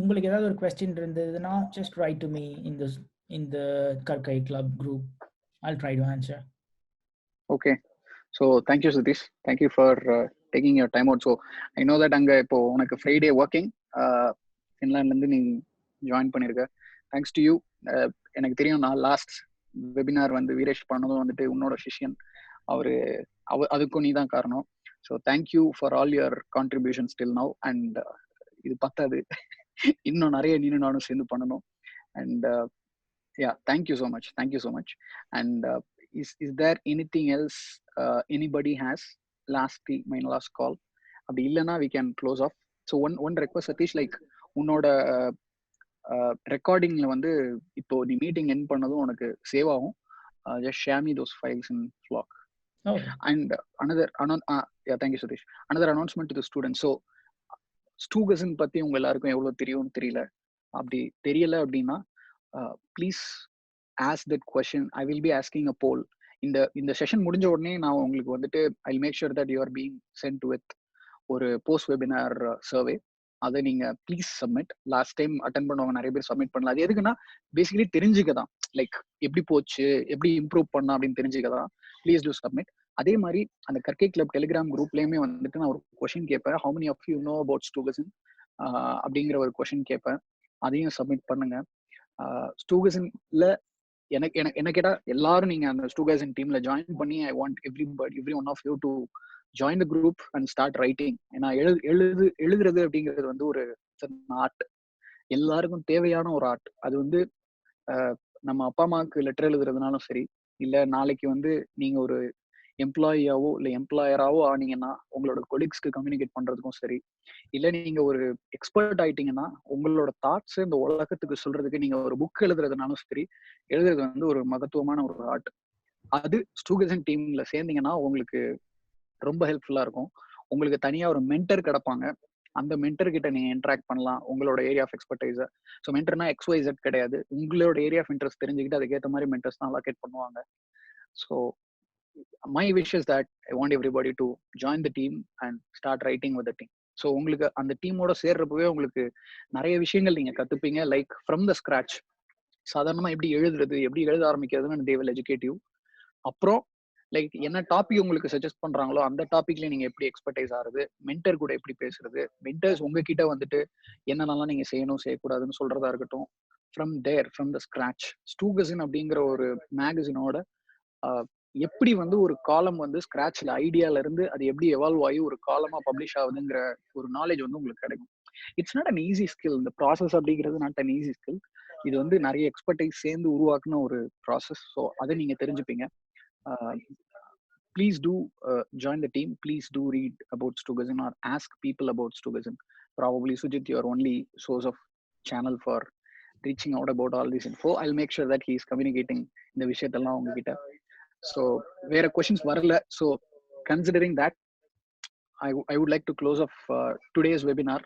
உங்களுக்கு ஏதாவது ஒரு கொஸ்டின் இருந்ததுன்னா just write to me in the Karkai club group. I'll try to answer. Okay. So thank you Sathish, thank you for taking your time out. So I know that அங்க இப்போ உனக்கு Friday working, ஃபின்லாண்ட்ல இருந்து நீ join பண்ணிருக்க. Thanks to you. எனக்கு தெரியும், நான் last webinar வந்து வீரேஷ் பண்ணதும் வந்துட்டு உன்னோட சிஷ்யன் அதுக்கும் நீ தான் காரணம். So thank you for all your contributions till now. And இது பத்தாது, இன்னும் நிறைய நீனும் நானும் சேர்ந்து பண்ணணும். And thank you so much. And is there anything else anybody has? my last call. அப்படி இல்லைன்னா we can close off. so one request Sathish, like உன்னோட ரெக்கார்டிங்ல வந்து இப்போ நீ மீட்டிங் எண்ட் பண்ணதும் உனக்கு சேவ் ஆகும். just share me those files in Flock. And another thank you Sathish. Another announcement to the students. so ஸ்டூகசன் பத்தி உங்க எல்லாருக்கும் எவ்வளவு தெரியும்னு தெரியல. அப்படி தெரியல அப்படின்னா please ask that question. I will be asking a poll. இந்த செஷன் முடிஞ்ச உடனே நான் உங்களுக்கு வந்துட்டு I'll make sure that you are being sent with ஒரு போஸ்ட் வெபினார் சர்வே. அதை நீங்க please submit. Last time attend பண்ணவங்க நிறைய பேர் சப்மிட் பண்ணல. அது எதுக்குன்னா பேசிக்கலி தெரிஞ்சுக்கதான், லைக் எப்படி போச்சு, எப்படி இம்ப்ரூவ் பண்ணா அப்படின்னு தெரிஞ்சுக்கதான். Please do submit. அதே மாதிரி அந்த கற்கை கிளப் டெலிகிராம் குரூப்லயுமே வந்துட்டு நான் ஒரு கொஸ்டின் கேட்பேன், how many of you know about ஸ்டூகசன் அப்படிங்கிற ஒரு கொஸ்டின் கேட்பேன். அதையும் சப்மிட் பண்ணுங்க. ஸ்டூகசன்ல என்ன கேட்டா எல்லாரும் நீங்க அந்த ஸ்டூகசன் டீம்ல ஜாயின் பண்ணி I want every one of you to join the group and start writing. ஏன்னா எழுதுறது அப்படிங்கிறது வந்து ஒரு ஆர்ட், எல்லாருக்கும் தேவையான ஒரு ஆர்ட். அது வந்து நம்ம அப்பா அம்மாவுக்கு லெட்டர் எழுதுறதுனாலும் சரி, இல்ல நாளைக்கு வந்து நீங்க ஒரு எம்ப்ளாயியாவோ இல்ல எம்ப்ளாயராவோ ஆனீங்கன்னா உங்களோட கொலீக்ஸ்க்கு கம்யூனிகேட் பண்றதுக்கும் சரி, இல்ல நீங்க ஒரு எக்ஸ்பர்ட் ஆயிட்டீங்கன்னா உங்களோட தாட்ஸ் இந்த உலகத்துக்கு சொல்றதுக்கு நீங்க ஒரு புக் எழுதுறதுனாலும் சரி, எழுதுறது வந்து ஒரு மகத்துவமான ஒரு ஆர்ட். அது ஸ்டூகசன் டீம்ல சேர்ந்தீங்கன்னா உங்களுக்கு ரொம்ப ஹெல்ப்ஃபுல்லா இருக்கும். உங்களுக்கு தனியா ஒரு மென்டர் கிடைப்பாங்க. அந்த மென்டர் கிட்ட நீங்க இன்டராக்ட் பண்ணலாம் உங்களோட ஏரியா ஆஃப் எக்ஸ்பர்டைஸ. ஸோ மென்டர்னா XYZ கிடையாது, உங்களோட ஏரியா ஆஃப் இன்ட்ரெஸ்ட் தெரிஞ்சுக்கிட்டு அதுக்கேற்ற மாதிரி மென்டர்ஸ் தான் அலோகேட் பண்ணுவாங்க. So my wish is that I want everybody to join the team and start writing with the team. So உங்களுக்கு அந்த டீமோட சேர்றப்பவே உங்களுக்கு நிறைய விஷயங்கள் நீங்க கத்துப்பீங்க, லைக் ஃப்ரம் த ஸ்கிராச். சாதாரணமா எப்படி எழுதுறது, எப்படி எழுத ஆரம்பிக்கிறதுன்னு they will educate you. அப்புறம் லைக் என்ன டாபிக் உங்களுக்கு சஜஸ்ட் பண்றாங்களோ அந்த டாபிக்ல நீங்க எப்படி எக்ஸ்பர்டைஸ் ஆகுது, மென்டர் கூட எப்படி பேசுறது, மென்டர்ஸ் உங்ககிட்ட வந்துட்டு என்னென்னலாம் நீங்க செய்யணும் செய்யக்கூடாதுன்னு சொல்றதா இருக்கட்டும், ஃப்ரம் த ஸ்கிராச். ஸ்டூகசின் அப்படிங்கிற ஒரு மேகசினோட எப்படி வந்து ஒரு காலம் வந்து ஸ்கிராச்ல ஐடியால இருந்து அது எப்படி எவால்வ் ஆகி ஒரு காலமா பப்ளிஷ் ஆகுதுங்கிற ஒரு நாலேஜ் வந்து உங்களுக்கு கிடைக்கும். It's not an easy skill. இந்த ப்ராசஸ் அப்படிங்கிறது நாட் அன் ஈஸி ஸ்கில். இது வந்து நிறைய எக்ஸ்பர்டைஸ் சேர்ந்து உருவாக்குன ஒரு ப்ராசஸ். ஸோ அதை நீங்க தெரிஞ்சுப்பீங்க. Please do join the team. Please do read about Stugazin or ask people about Stugazin. Probably Sujit, your only source of channel for reaching out about all this info. I'll make sure that he is communicating இந்த விஷயத்தெல்லாம் உங்ககிட்ட. So வேற questions வரல. So considering that, I would like to close off today's webinar.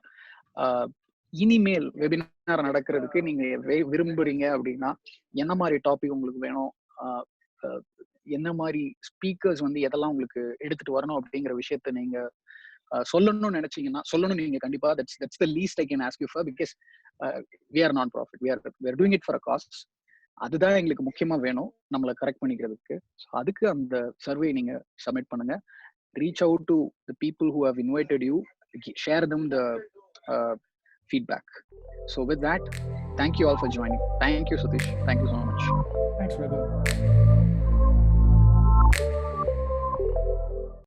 இனிமேல் webinar நடக்கிறதுக்கு நீங்க விரும்புறீங்க அப்படின்னா என்ன மாதிரி டாபிக் உங்களுக்கு வேணும், என்ன மாதிரி ஸ்பீக்கர்ஸ் வந்து எதெல்லாம் உங்களுக்கு எடுத்துட்டு வரணும் அப்படிங்கிற விஷயத்த நீங்க சொல்லணும்னு நினைச்சீங்கன்னா சொல்லணும். நீங்க கண்டிப்பா that's the least I can ask you for, because we are non profit, we are doing it for a cause. அதுதான் எங்களுக்கு முக்கியமா வேணும் நம்மளை கரெக்ட் பண்ணிக்கிறதுக்கு. ஸோ அதுக்கு அந்த சர்வே நீங்க சப்மிட் பண்ணுங்க. reach out to the people who have invited you, share them the feedback. So with that, thank you all for joining. Thank you, Sathish. Thank you so much. Thanks, Raghu.